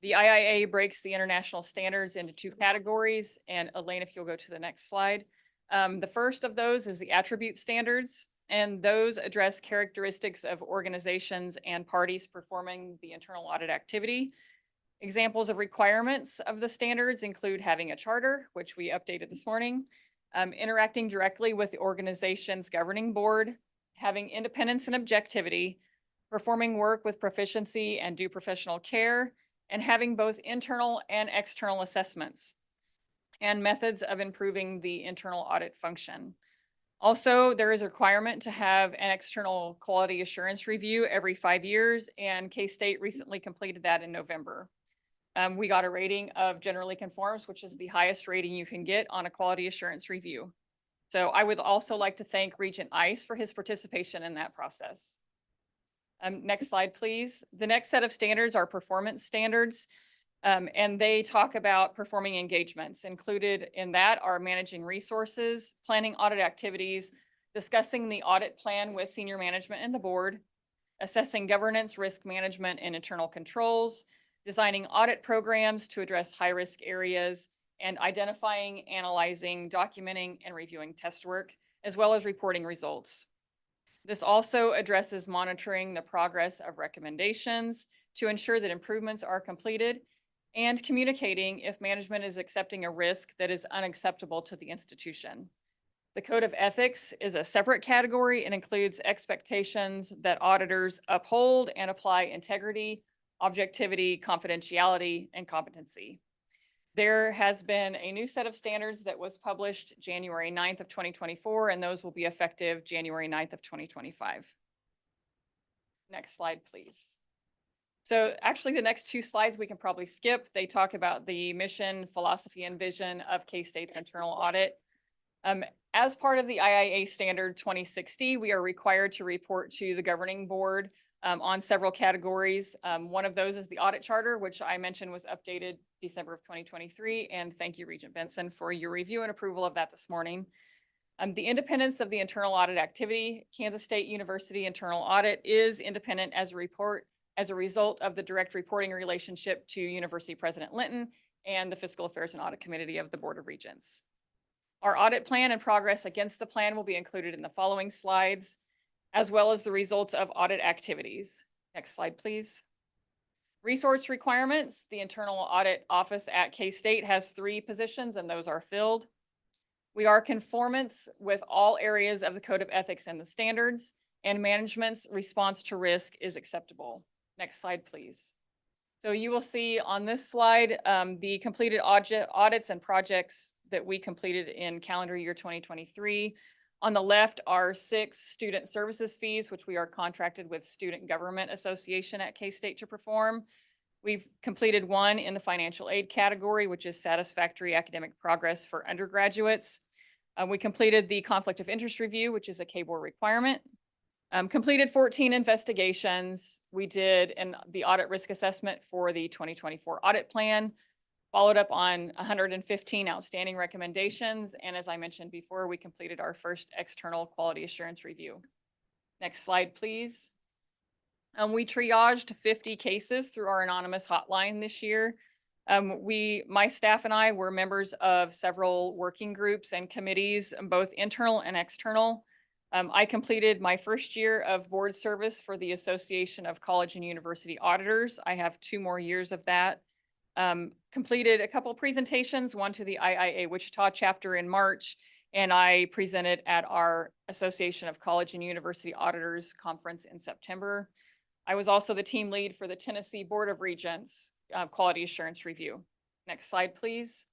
L: The IIA breaks the international standards into 2 categories, and Elaine, if you'll go to the next slide. The first of those is the attribute standards, and those address characteristics of organizations and parties performing the internal audit activity. Examples of requirements of the standards include having a charter, which we updated this morning, interacting directly with the organization's governing board, having independence and objectivity, performing work with proficiency and due professional care, and having both internal and external assessments and methods of improving the internal audit function. Also, there is a requirement to have an external quality assurance review every 5 years, and K-State recently completed that in November. We got a rating of generally conforms, which is the highest rating you can get on a quality assurance review. So I would also like to thank Regent Ice for his participation in that process. Next slide, please. The next set of standards are performance standards, and they talk about performing engagements. Included in that are managing resources, planning audit activities, discussing the audit plan with senior management and the board, assessing governance, risk management, and internal controls, designing audit programs to address high-risk areas, and identifying, analyzing, documenting, and reviewing test work, as well as reporting results. This also addresses monitoring the progress of recommendations to ensure that improvements are completed and communicating if management is accepting a risk that is unacceptable to the institution. The Code of Ethics is a separate category and includes expectations that auditors uphold and apply integrity, objectivity, confidentiality, and competency. There has been a new set of standards that was published January 9th of 2024, and those will be effective January 9th of 2025. Next slide, please. So actually the next 2 slides we can probably skip. They talk about the mission, philosophy, and vision of K-State internal audit. As part of the IIA standard 2060, we are required to report to the governing board on several categories. One of those is the audit charter, which I mentioned was updated December of 2023. And thank you, Regent Benson, for your review and approval of that this morning. The independence of the internal audit activity. Kansas State University internal audit is independent as a result of the direct reporting relationship to University President Linton and the Fiscal Affairs and Audit Committee of the Board of Regents. Our audit plan and progress against the plan will be included in the following slides, as well as the results of audit activities. Next slide, please. Resource requirements. The internal audit office at K-State has 3 positions, and those are filled. We are conformance with all areas of the Code of Ethics and the standards, and management's response to risk is acceptable. Next slide, please. So you will see on this slide the completed audits and projects that we completed in calendar year 2023. On the left are 6 student services fees, which we are contracted with Student Government Association at K-State to perform. We've completed 1 in the financial aid category, which is satisfactory academic progress for undergraduates. We completed the conflict of interest review, which is a K-Board requirement. Completed 14 investigations. We did the audit risk assessment for the 2024 audit plan, followed up on 115 outstanding recommendations. And as I mentioned before, we completed our first external quality assurance review. Next slide, please. We triaged 50 cases through our anonymous hotline this year. My staff and I were members of several working groups and committees, both internal and external. I completed my first year of board service for the Association of College and University Auditors. I have 2 more years of that. Completed a couple presentations, one to the IIA Wichita chapter in March, and I presented at our Association of College and University Auditors Conference in September. I was also the team lead for the Tennessee Board of Regents Quality Assurance Review. Next slide, please.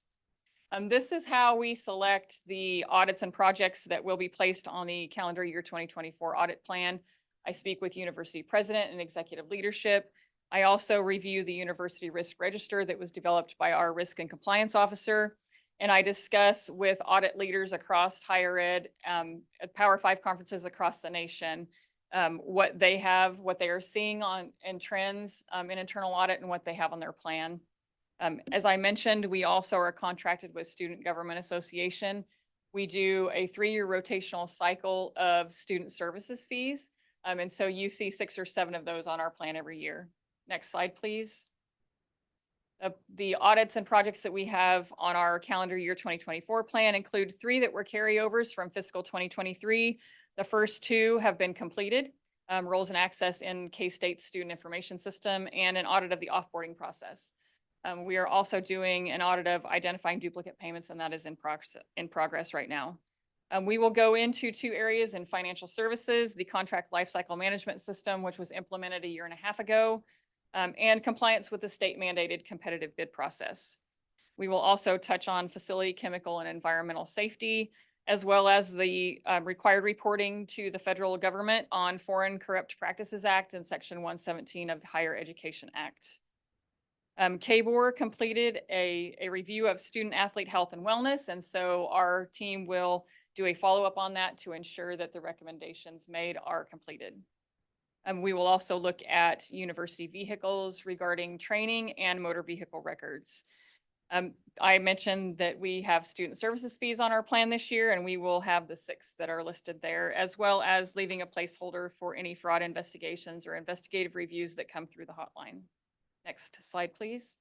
L: This is how we select the audits and projects that will be placed on the calendar year 2024 audit plan. I speak with university president and executive leadership. I also review the university risk register that was developed by our risk and compliance officer. And I discuss with audit leaders across higher ed, at Power 5 conferences across the nation, what they have, what they are seeing on in trends in internal audit and what they have on their plan. As I mentioned, we also are contracted with Student Government Association. We do a 3-year rotational cycle of student services fees. And so you see 6 or 7 of those on our plan every year. Next slide, please. The audits and projects that we have on our calendar year 2024 plan include 3 that were carryovers from fiscal 2023. The first 2 have been completed, roles and access in K-State student information system, and an audit of the offboarding process. We are also doing an audit of identifying duplicate payments, and that is in progress right now. We will go into 2 areas in financial services, the contract lifecycle management system, which was implemented 1.5 years ago, and compliance with the state mandated competitive bid process. We will also touch on facility, chemical, and environmental safety, as well as the required reporting to the federal government on Foreign Corrupt Practices Act and Section 117 of the Higher Education Act. KBOR completed a review of student athlete health and wellness, and so our team will do a follow-up on that to ensure that the recommendations made are completed. We will also look at university vehicles regarding training and motor vehicle records. I mentioned that we have student services fees on our plan this year, and we will have the 6 that are listed there, as well as leaving a placeholder for any fraud investigations or investigative reviews that come through the hotline. Next slide, please.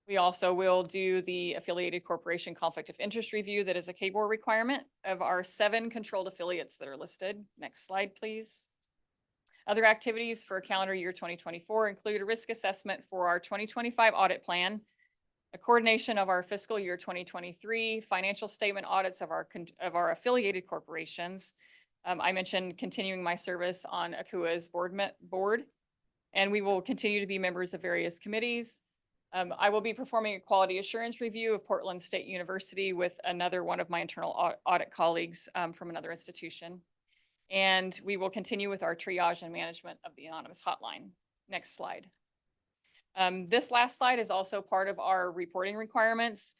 L: We also will do the affiliated corporation conflict of interest review that is a KBOR requirement of our 7 controlled affiliates that are listed. Next slide, please. Other activities for calendar year 2024 include a risk assessment for our 2025 audit plan, a coordination of our fiscal year 2023 financial statement audits of our affiliated corporations. I mentioned continuing my service on ACUA's board, and we will continue to be members of various committees. I will be performing a quality assurance review of Portland State University with another one of my internal audit colleagues from another institution. And we will continue with our triage and management of the anonymous hotline. Next slide. This last slide is also part of our reporting requirements.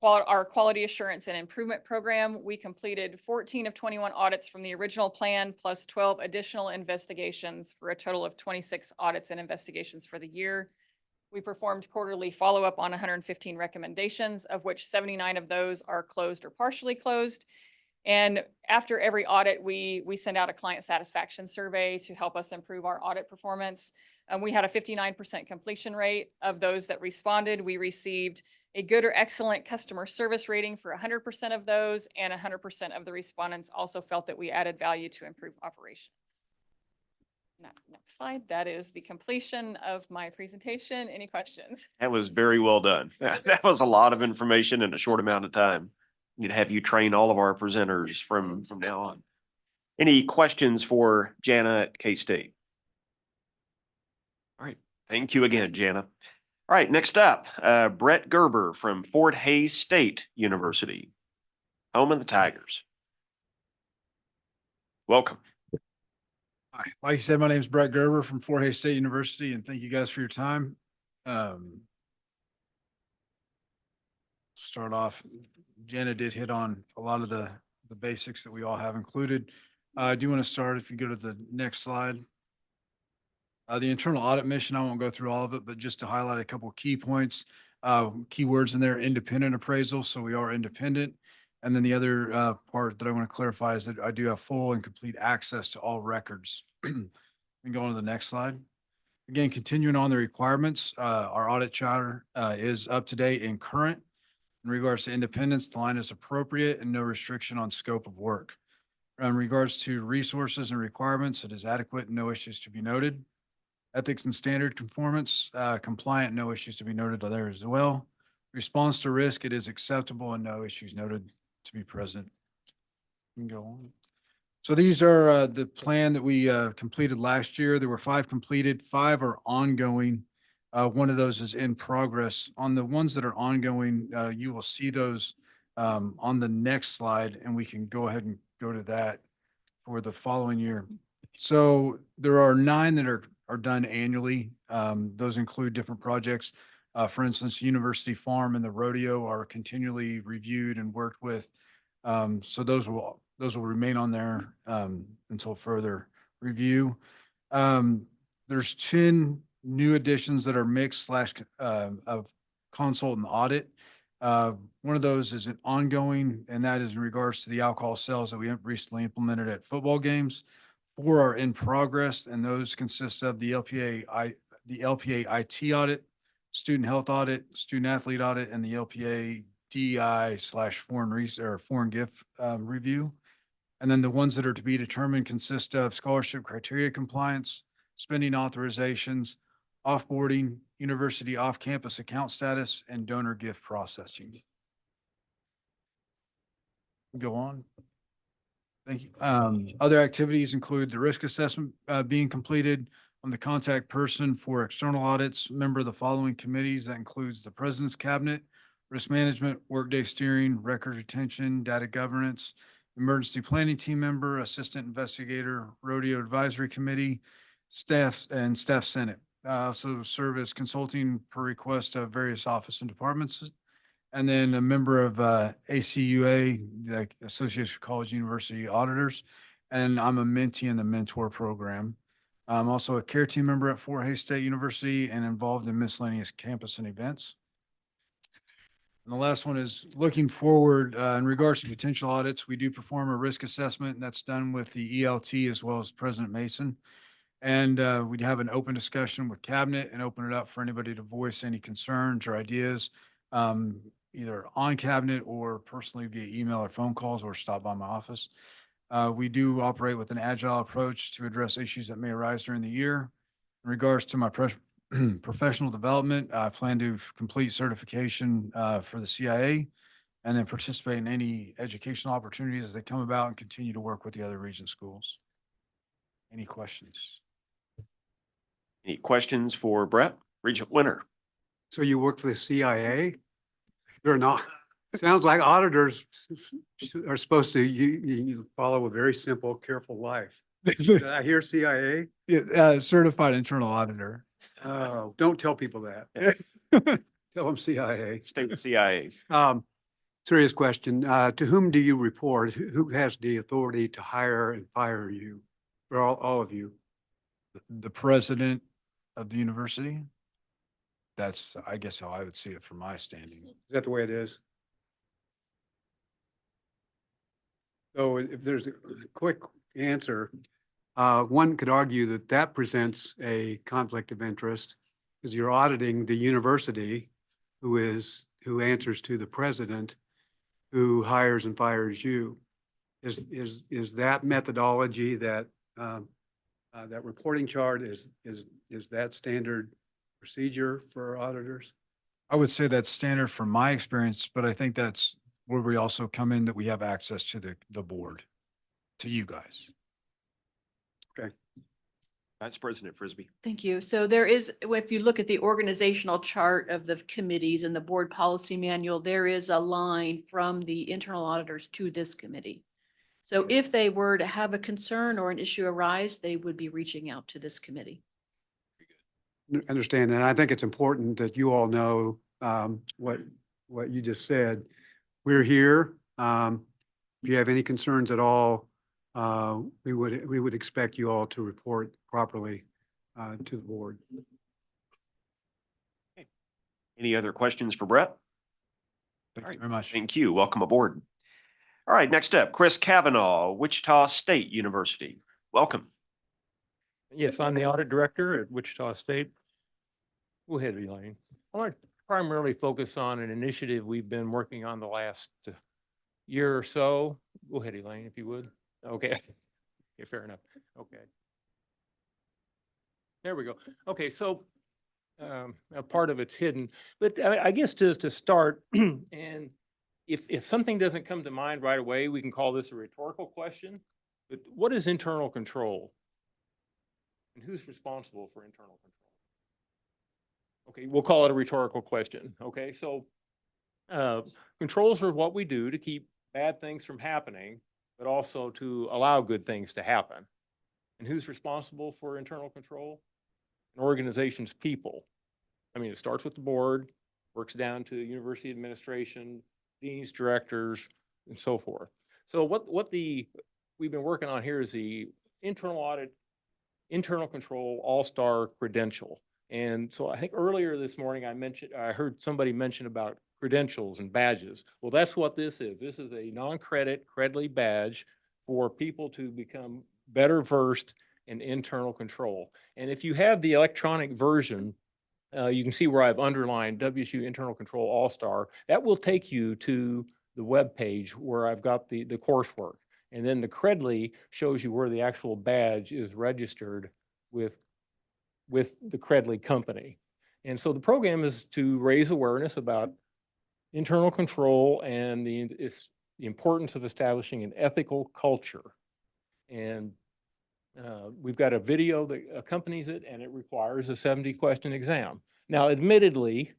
L: Our quality assurance and improvement program, we completed 14 of 21 audits from the original plan, plus 12 additional investigations for a total of 26 audits and investigations for the year. We performed quarterly follow-up on 115 recommendations, of which 79 of those are closed or partially closed. And after every audit, we send out a client satisfaction survey to help us improve our audit performance. We had a 59% completion rate. Of those that responded, we received a good or excellent customer service rating for 100% of those, and 100% of the respondents also felt that we added value to improve operations. Next slide. That is the completion of my presentation. Any questions?
A: That was very well done. That was a lot of information in a short amount of time. Need to have you train all of our presenters from now on. Any questions for Jana at K-State? All right. Thank you again, Jana. All right. Next up, Brett Gerber from Fort Hays State University, home of the Tigers. Welcome.
M: Hi, like you said, my name is Brett Gerber from Fort Hays State University, and thank you guys for your time. Start off, Jenna did hit on a lot of the basics that we all have included. I do want to start, if you go to the next slide. The internal audit mission, I won't go through all of it, but just to highlight a couple of key points, keywords in there, independent appraisal. So we are independent. And then the other part that I want to clarify is that I do have full and complete access to all records. We can go on to the next slide. Again, continuing on the requirements, our audit charter is up to date and current. In regards to independence, the line is appropriate and no restriction on scope of work. In regards to resources and requirements, it is adequate and no issues to be noted. Ethics and standard conformance, compliant, no issues to be noted there as well. Response to risk, it is acceptable and no issues noted to be present. You can go on. So these are the plan that we completed last year. There were 5 completed, 5 are ongoing. One of those is in progress. On the ones that are ongoing, you will see those on the next slide, and we can go ahead and go to that for the following year. So there are 9 that are done annually. Those include different projects. For instance, University Farm and the rodeo are continually reviewed and worked with. So those will remain on there until further review. There's 10 new additions that are mixed slash of consult and audit. One of those is an ongoing, and that is in regards to the alcohol sales that we have recently implemented at football games. 4 are in progress, and those consist of the LPA IT audit, student health audit, student athlete audit, and the LPA DI/foreign gift review. And then the ones that are to be determined consist of scholarship criteria compliance, spending authorizations, offboarding, university off-campus account status, and donor gift processing. Go on. Thank you. Other activities include the risk assessment being completed on the contact person for external audits, member of the following committees. That includes the President's Cabinet, Risk Management, Workday Steering, Records Retention, Data Governance, Emergency Planning Team Member, Assistant Investigator, Rodeo Advisory Committee, Staff, and Staff Senate. Also serve as consulting per request of various office and departments. And then a member of ACUA, the Association of College University Auditors, and I'm a mentee in the mentor program. I'm also a care team member at Fort Hays State University and involved in miscellaneous campus and events. And the last one is looking forward in regards to potential audits. We do perform a risk assessment, and that's done with the ELT as well as President Mason. And we'd have an open discussion with cabinet and open it up for anybody to voice any concerns or ideas, either on cabinet or personally via email or phone calls, or stop by my office. We do operate with an agile approach to address issues that may arise during the year. In regards to my professional development, I plan to complete certification for the CIA and then participate in any educational opportunities as they come about and continue to work with the other region schools. Any questions?
A: Any questions for Brett? Regent Winter.
F: So you work for the CIA? They're not, sounds like auditors are supposed to, you follow a very simple, careful life. Did I hear CIA?
M: Yeah, certified internal auditor.
F: Oh, don't tell people that. Tell them CIA.
A: Stay with CIA.
F: Serious question. To whom do you report? Who has the authority to hire and fire you? For all of you?
M: The president of the university. That's, I guess, how I would see it from my standing.
F: Is that the way it is? So if there's a quick answer, one could argue that that presents a conflict of interest because you're auditing the university who answers to the president who hires and fires you. Is that methodology, that that reporting chart, is that standard procedure for auditors?
M: I would say that's standard from my experience, but I think that's where we also come in, that we have access to the board, to you guys.
F: Okay.
A: Vice President Frisbee.
J: Thank you. So there is, if you look at the organizational chart of the committees and the board policy manual, there is a line from the internal auditors to this committee. So if they were to have a concern or an issue arise, they would be reaching out to this committee.
F: Understand, and I think it's important that you all know what you just said. We're here. If you have any concerns at all, we would expect you all to report properly to the board.
A: Any other questions for Brett?
M: Thank you very much.
A: Thank you. Welcome aboard. All right, next up, Chris Kavanaugh, Wichita State University. Welcome.
N: Yes, I'm the audit director at Wichita State. Go ahead, Elaine. I want to primarily focus on an initiative we've been working on the last year or so. Go ahead, Elaine, if you would. Okay. Okay, fair enough. Okay. There we go. Okay, so a part of it's hidden, but I guess to start, and if something doesn't come to mind right away, we can call this a rhetorical question. But what is internal control? And who's responsible for internal control? Okay, we'll call it a rhetorical question. Okay, so controls are what we do to keep bad things from happening, but also to allow good things to happen. And who's responsible for internal control? An organization's people. I mean, it starts with the board, works down to university administration, deans, directors, and so forth. So we've been working on here is the internal audit, internal control, all-star credential. And so I think earlier this morning I heard somebody mention about credentials and badges. Well, that's what this is. This is a non-credit Credly badge for people to become better versed in internal control. And if you have the electronic version, you can see where I've underlined WSU Internal Control All-Star. That will take you to the web page where I've got the coursework. And then the Credly shows you where the actual badge is registered with the Credly company. And so the program is to raise awareness about internal control and the importance of establishing an ethical culture. And we've got a video that accompanies it, and it requires a 70-question exam. Now, admittedly,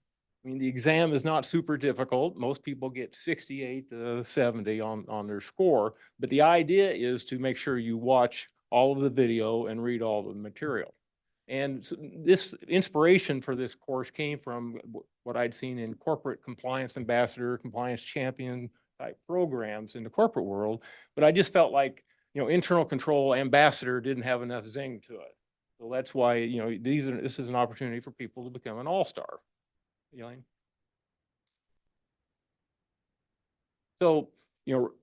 N: I mean, the exam is not super difficult. Most people get 68 to 70 on their score, but the idea is to make sure you watch all of the video and read all the material. And so this inspiration for this course came from what I'd seen in corporate compliance ambassador, compliance champion type programs in the corporate world. But I just felt like, internal control ambassador didn't have enough zing to it. So that's why, this is an opportunity for people to become an all-star. Elaine? So,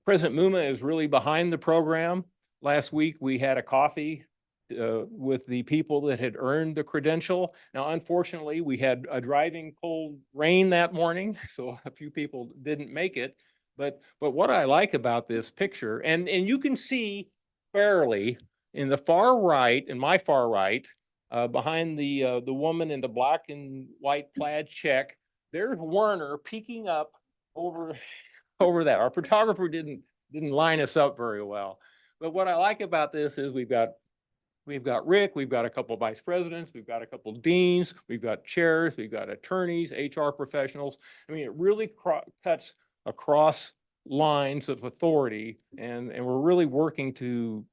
N: President Muma is really behind the program. Last week, we had a coffee with the people that had earned the credential. Now, unfortunately, we had a driving cold rain that morning, so a few people didn't make it. But what I like about this picture, and you can see barely in the far right, in my far right, behind the woman in the black and white plaid check, there's Werner peeking up over that. Our photographer didn't line us up very well. But what I like about this is we've got Rick, we've got a couple of vice presidents, we've got a couple of deans, we've got chairs, we've got attorneys, HR professionals. I mean, it really cuts across lines of authority, and we're really working to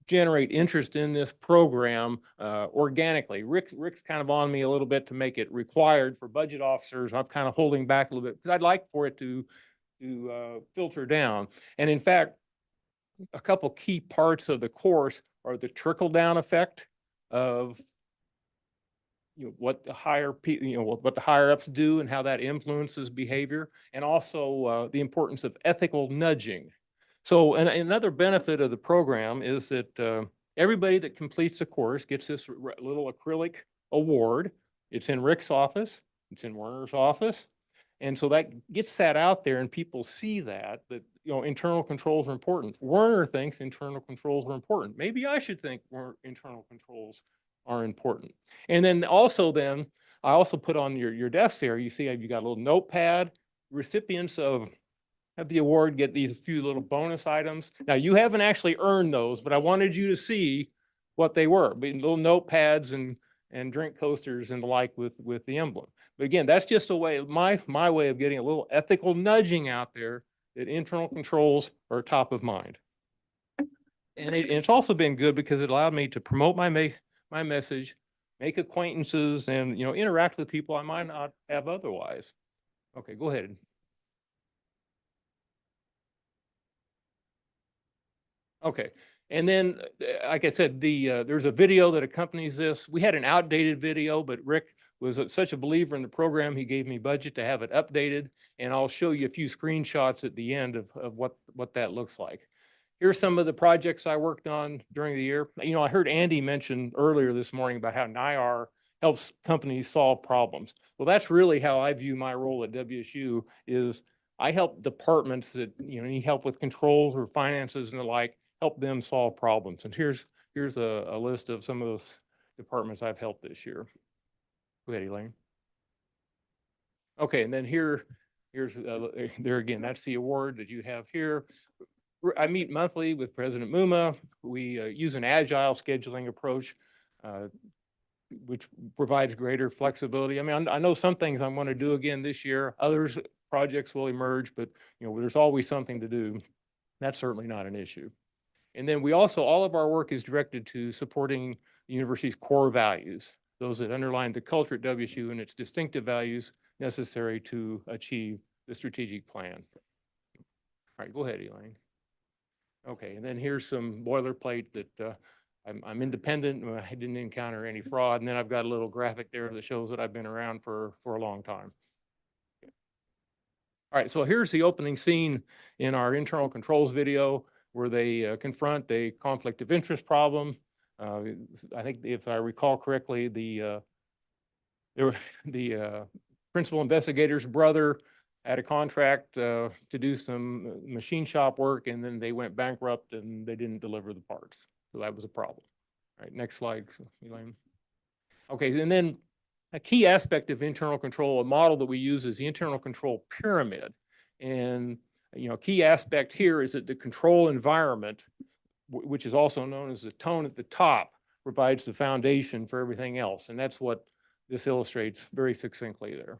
N: generate interest in this program organically. Rick's kind of on me a little bit to make it required for budget officers. I'm kind of holding back a little bit because I'd like for it to filter down. And in fact, a couple key parts of the course are the trickle down effect of what the higher ups do and how that influences behavior, and also the importance of ethical nudging. So another benefit of the program is that everybody that completes the course gets this little acrylic award. It's in Rick's office, it's in Werner's office. And so that gets sat out there and people see that internal controls are important. Werner thinks internal controls are important. Maybe I should think internal controls are important. And then I also put on your desk there, you see you got a little notepad. Recipients of the award get these few little bonus items. Now, you haven't actually earned those, but I wanted you to see what they were. Little notepads and drink coasters and the like with the emblem. But again, that's just a way, my way of getting a little ethical nudging out there that internal controls are top of mind. And it's also been good because it allowed me to promote my message, make acquaintances, and interact with people I might not have otherwise. Okay, go ahead. Okay. And then, like I said, there's a video that accompanies this. We had an outdated video, but Rick was such a believer in the program, he gave me budget to have it updated. And I'll show you a few screenshots at the end of what that looks like. Here's some of the projects I worked on during the year. I heard Andy mention earlier this morning about how NIAR helps companies solve problems. Well, that's really how I view my role at WSU is I help departments that, need help with controls or finances and the like, help them solve problems. And here's a list of some of those departments I've helped this year. Go ahead, Elaine. Okay, and then here's there again, that's the award that you have here. I meet monthly with President Muma. We use an agile scheduling approach, which provides greater flexibility. I mean, I know some things I'm going to do again this year. Others projects will emerge, but there's always something to do. That's certainly not an issue. And then we also, all of our work is directed to supporting the university's core values, those that underline the culture at WSU and its distinctive values necessary to achieve the strategic plan. All right, go ahead, Elaine. Okay, and then here's some boilerplate that I'm independent. I didn't encounter any fraud. And then I've got a little graphic there that shows that I've been around for a long time. All right, so here's the opening scene in our internal controls video where they confront a conflict of interest problem. I think if I recall correctly, the principal investigator's brother had a contract to do some machine shop work, and then they went bankrupt and they didn't deliver the parts. So that was a problem. All right, next slide, Elaine. Okay, and then a key aspect of internal control, a model that we use is the internal control pyramid. And a key aspect here is that the control environment, which is also known as the tone at the top, provides the foundation for everything else. And that's what this illustrates very succinctly there.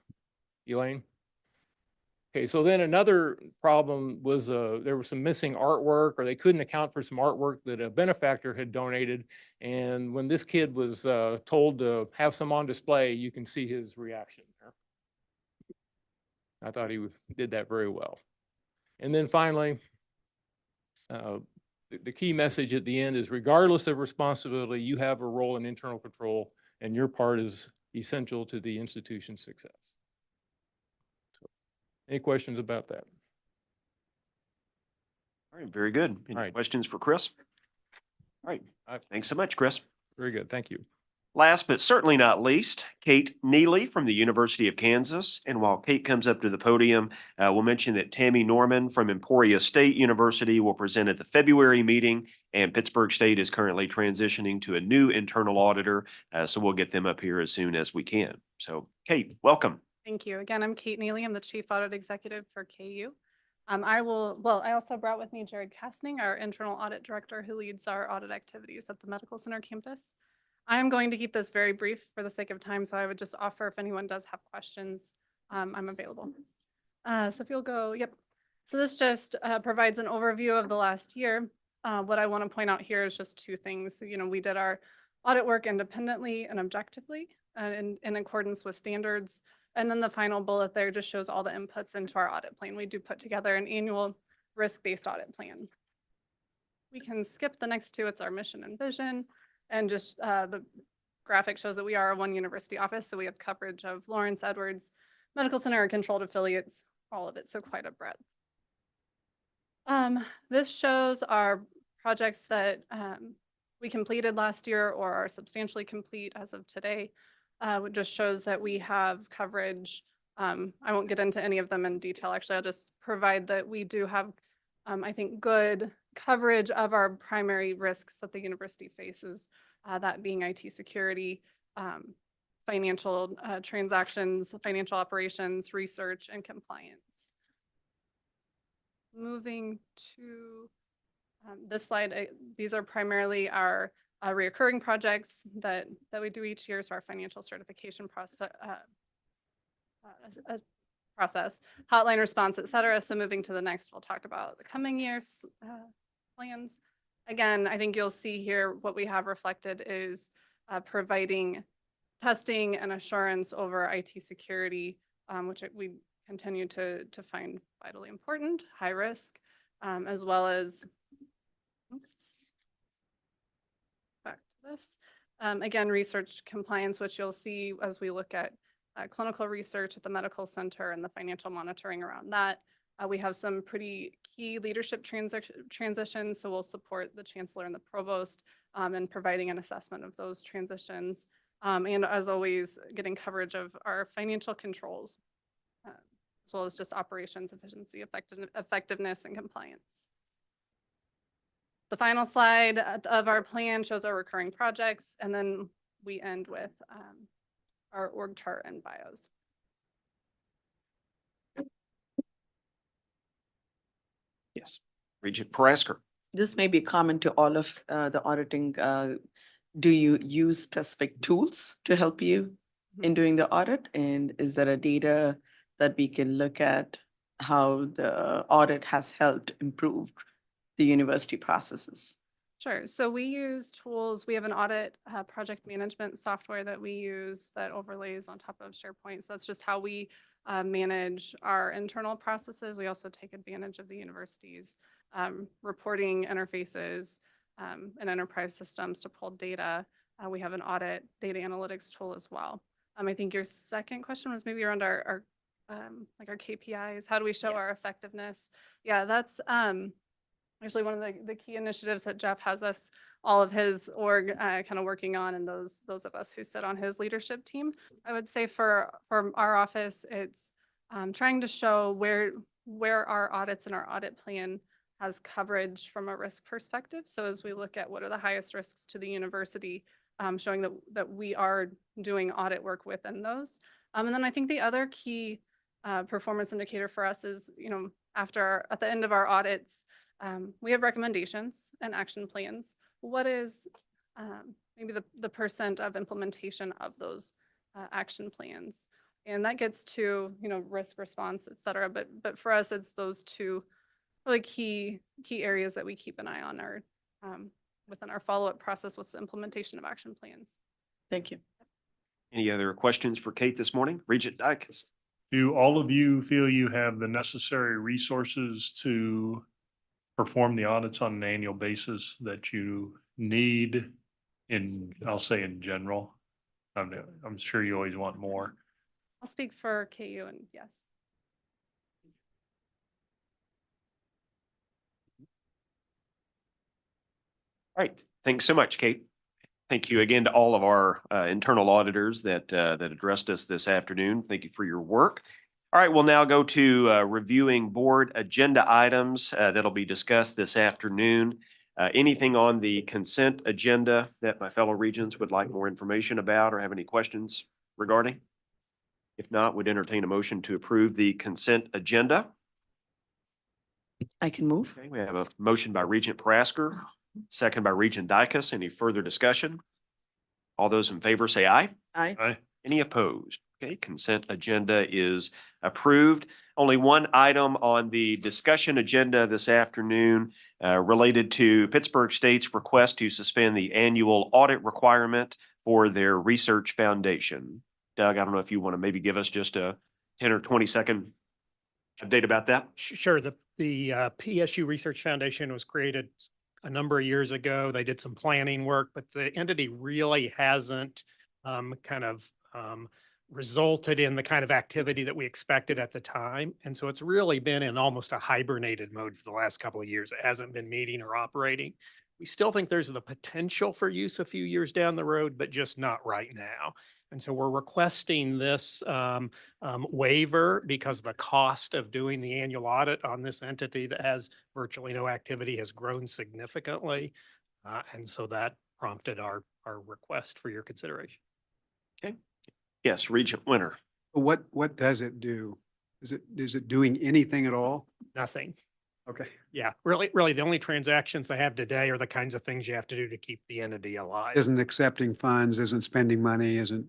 N: Elaine? Okay, so then another problem was there was some missing artwork, or they couldn't account for some artwork that a benefactor had donated. And when this kid was told to have some on display, you can see his reaction there. I thought he did that very well. And then finally, the key message at the end is regardless of responsibility, you have a role in internal control and your part is essential to the institution's success. So, any questions about that?
A: All right, very good. Any
N: All right.
A: questions for Chris? All right, thanks so much, Chris.
N: Very good, thank you.
A: Last but certainly not least, Kate Neely from the University of Kansas. And while Kate comes up to the podium, we'll mention that Tammy Norman from Emporia State University will present at the February meeting, and Pittsburgh State is currently transitioning to a new internal auditor, so we'll get them up here as soon as we can. So Kate, welcome.
O: Thank you. Again, I'm Kate Neely. I'm the Chief Audit Executive for KU. I also brought with me Jared Kastning, our Internal Audit Director, who leads our audit activities at the Medical Center campus. I am going to keep this very brief for the sake of time, so I would just offer if anyone does have questions, I'm available. So if you'll go, yep. So this just provides an overview of the last year. What I want to point out here is just two things. We did our audit work independently and objectively in accordance with standards. And then the final bullet there just shows all the inputs into our audit plan. We do put together an annual risk-based audit plan. We can skip the next two. It's our mission and vision. And just the graphic shows that we are a one university office. So we have coverage of Lawrence, Edwards, Medical Center, and controlled affiliates, all of it. So quite a breadth. This shows our projects that we completed last year or are substantially complete as of today. It just shows that we have coverage. I won't get into any of them in detail. Actually, I'll just provide that we do have, I think, good coverage of our primary risks that the university faces, that being IT security, financial transactions, financial operations, research, and compliance. Moving to this slide, these are primarily our reoccurring projects that we do each year. So our financial certification process, hotline response, et cetera. So moving to the next, we'll talk about the coming year's plans. Again, I think you'll see here what we have reflected is providing testing and assurance over IT security, which we continue to find vitally important, high risk, as well as, oops, back to this. Again, research compliance, which you'll see as we look at clinical research at the medical center and the financial monitoring around that. We have some pretty key leadership transitions, so we'll support the chancellor and the provost in providing an assessment of those transitions. And as always, getting coverage of our financial controls, as well as just operations efficiency, effectiveness, and compliance. The final slide of our plan shows our recurring projects, and then we end with our org chart and bios.
A: Yes. Regent Parasker.
B: This may be common to all of the auditing. Do you use specific tools to help you in doing the audit? And is there a data that we can look at how the audit has helped improve the university processes?
O: Sure. So we use tools. We have an audit project management software that we use that overlays on top of SharePoint. So that's just how we manage our internal processes. We also take advantage of the university's reporting interfaces and enterprise systems to pull data. We have an audit data analytics tool as well. I think your second question was maybe around our like our KPIs. How do we show our effectiveness? Yeah, that's actually one of the key initiatives that Jeff has us, all of his org kind of working on, and those of us who sit on his leadership team. I would say for our office, it's trying to show where our audits and our audit plan has coverage from a risk perspective. So as we look at what are the highest risks to the university, showing that we are doing audit work within those. And then I think the other key performance indicator for us is, at the end of our audits, we have recommendations and action plans. What is maybe the percent of implementation of those action plans? And that gets to, risk response, et cetera. But for us, it's those two really key areas that we keep an eye on within our follow-up process with the implementation of action plans.
B: Thank you.
A: Any other questions for Kate this morning? Regent Dykes.
D: Do all of you feel you have the necessary resources to perform the audits on an annual basis that you need I'll say in general? I'm sure you always want more.
O: I'll speak for KU and yes.
A: All right. Thanks so much, Kate. Thank you again to all of our internal auditors that addressed us this afternoon. Thank you for your work. All right, we'll now go to reviewing board agenda items that'll be discussed this afternoon. Anything on the consent agenda that my fellow regents would like more information about or have any questions regarding? If not, would entertain a motion to approve the consent agenda.
B: I can move.
A: Okay, we have a motion by Regent Parasker, second by Regent Dykes. Any further discussion? All those in favor say aye.
B: Aye.
D: Aye.
A: Any opposed? Okay, consent agenda is approved. Only one item on the discussion agenda this afternoon related to Pittsburgh State's request to suspend the annual audit requirement for their research foundation. Doug, I don't know if you want to maybe give us just a 10 or 20-second update about that?
P: Sure. The PSU Research Foundation was created a number of years ago. They did some planning work, but the entity really hasn't resulted in the kind of activity that we expected at the time. And so it's really been in almost a hibernated mode for the last couple of years. It hasn't been meeting or operating. We still think there's the potential for use a few years down the road, but just not right now. And so we're requesting this waiver because the cost of doing the annual audit on this entity that has virtually no activity has grown significantly. And so that prompted our request for your consideration.
A: Okay. Yes, Regent Winter.
F: What does it do? Is it doing anything at all?
P: Nothing.
F: Okay.
P: Yeah, really, the only transactions they have today are the kinds of things you have to do to keep the entity alive.
F: Isn't accepting funds, isn't spending money, isn't.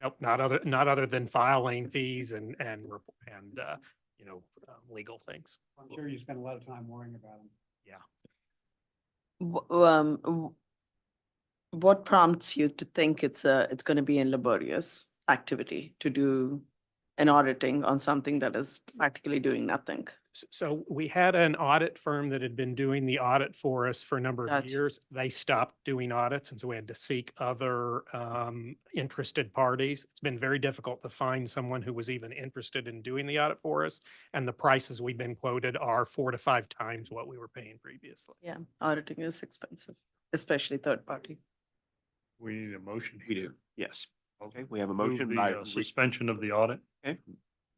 P: Nope, not other than filing fees and legal things.
F: I'm sure you spend a lot of time worrying about them.
P: Yeah.
B: What prompts you to think it's going to be a laborious activity to do an auditing on something that is practically doing nothing?
P: So we had an audit firm that had been doing the audit for us for a number of
B: Gotcha.
P: years. They stopped doing audits, and so we had to seek other interested parties. It's been very difficult to find someone who was even interested in doing the audit for us, and the prices we've been quoted are 4 to 5 times what we were paying previously.
B: Yeah, auditing is expensive, especially third party.
D: We need a motion.
A: We do. Yes. Okay, we have a
D: Move
A: motion
D: the,
A: by
D: suspension of the audit.
A: Okay.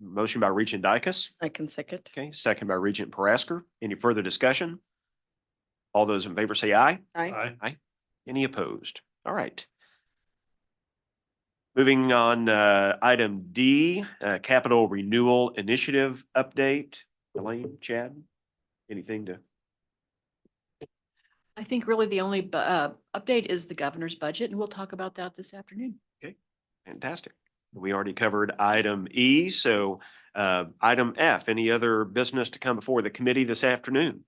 A: Motion by Regent Dykes.
B: I can second.
A: Okay, second by Regent Parasker. Any further discussion? All those in favor say aye.
B: Aye.
A: Aye. Any opposed? All right. Moving on, item D, capital renewal initiative update. Elaine, Chad, anything to?
J: I think really the only update is the governor's budget, and we'll talk about that this afternoon.
A: Okay, fantastic. We already covered item E, so item F, any other business to come before the committee this afternoon?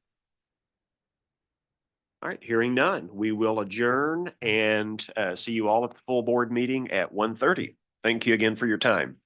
A: All right, hearing none, we will adjourn and see you all at the full board meeting at 1:30. Thank you again for your time.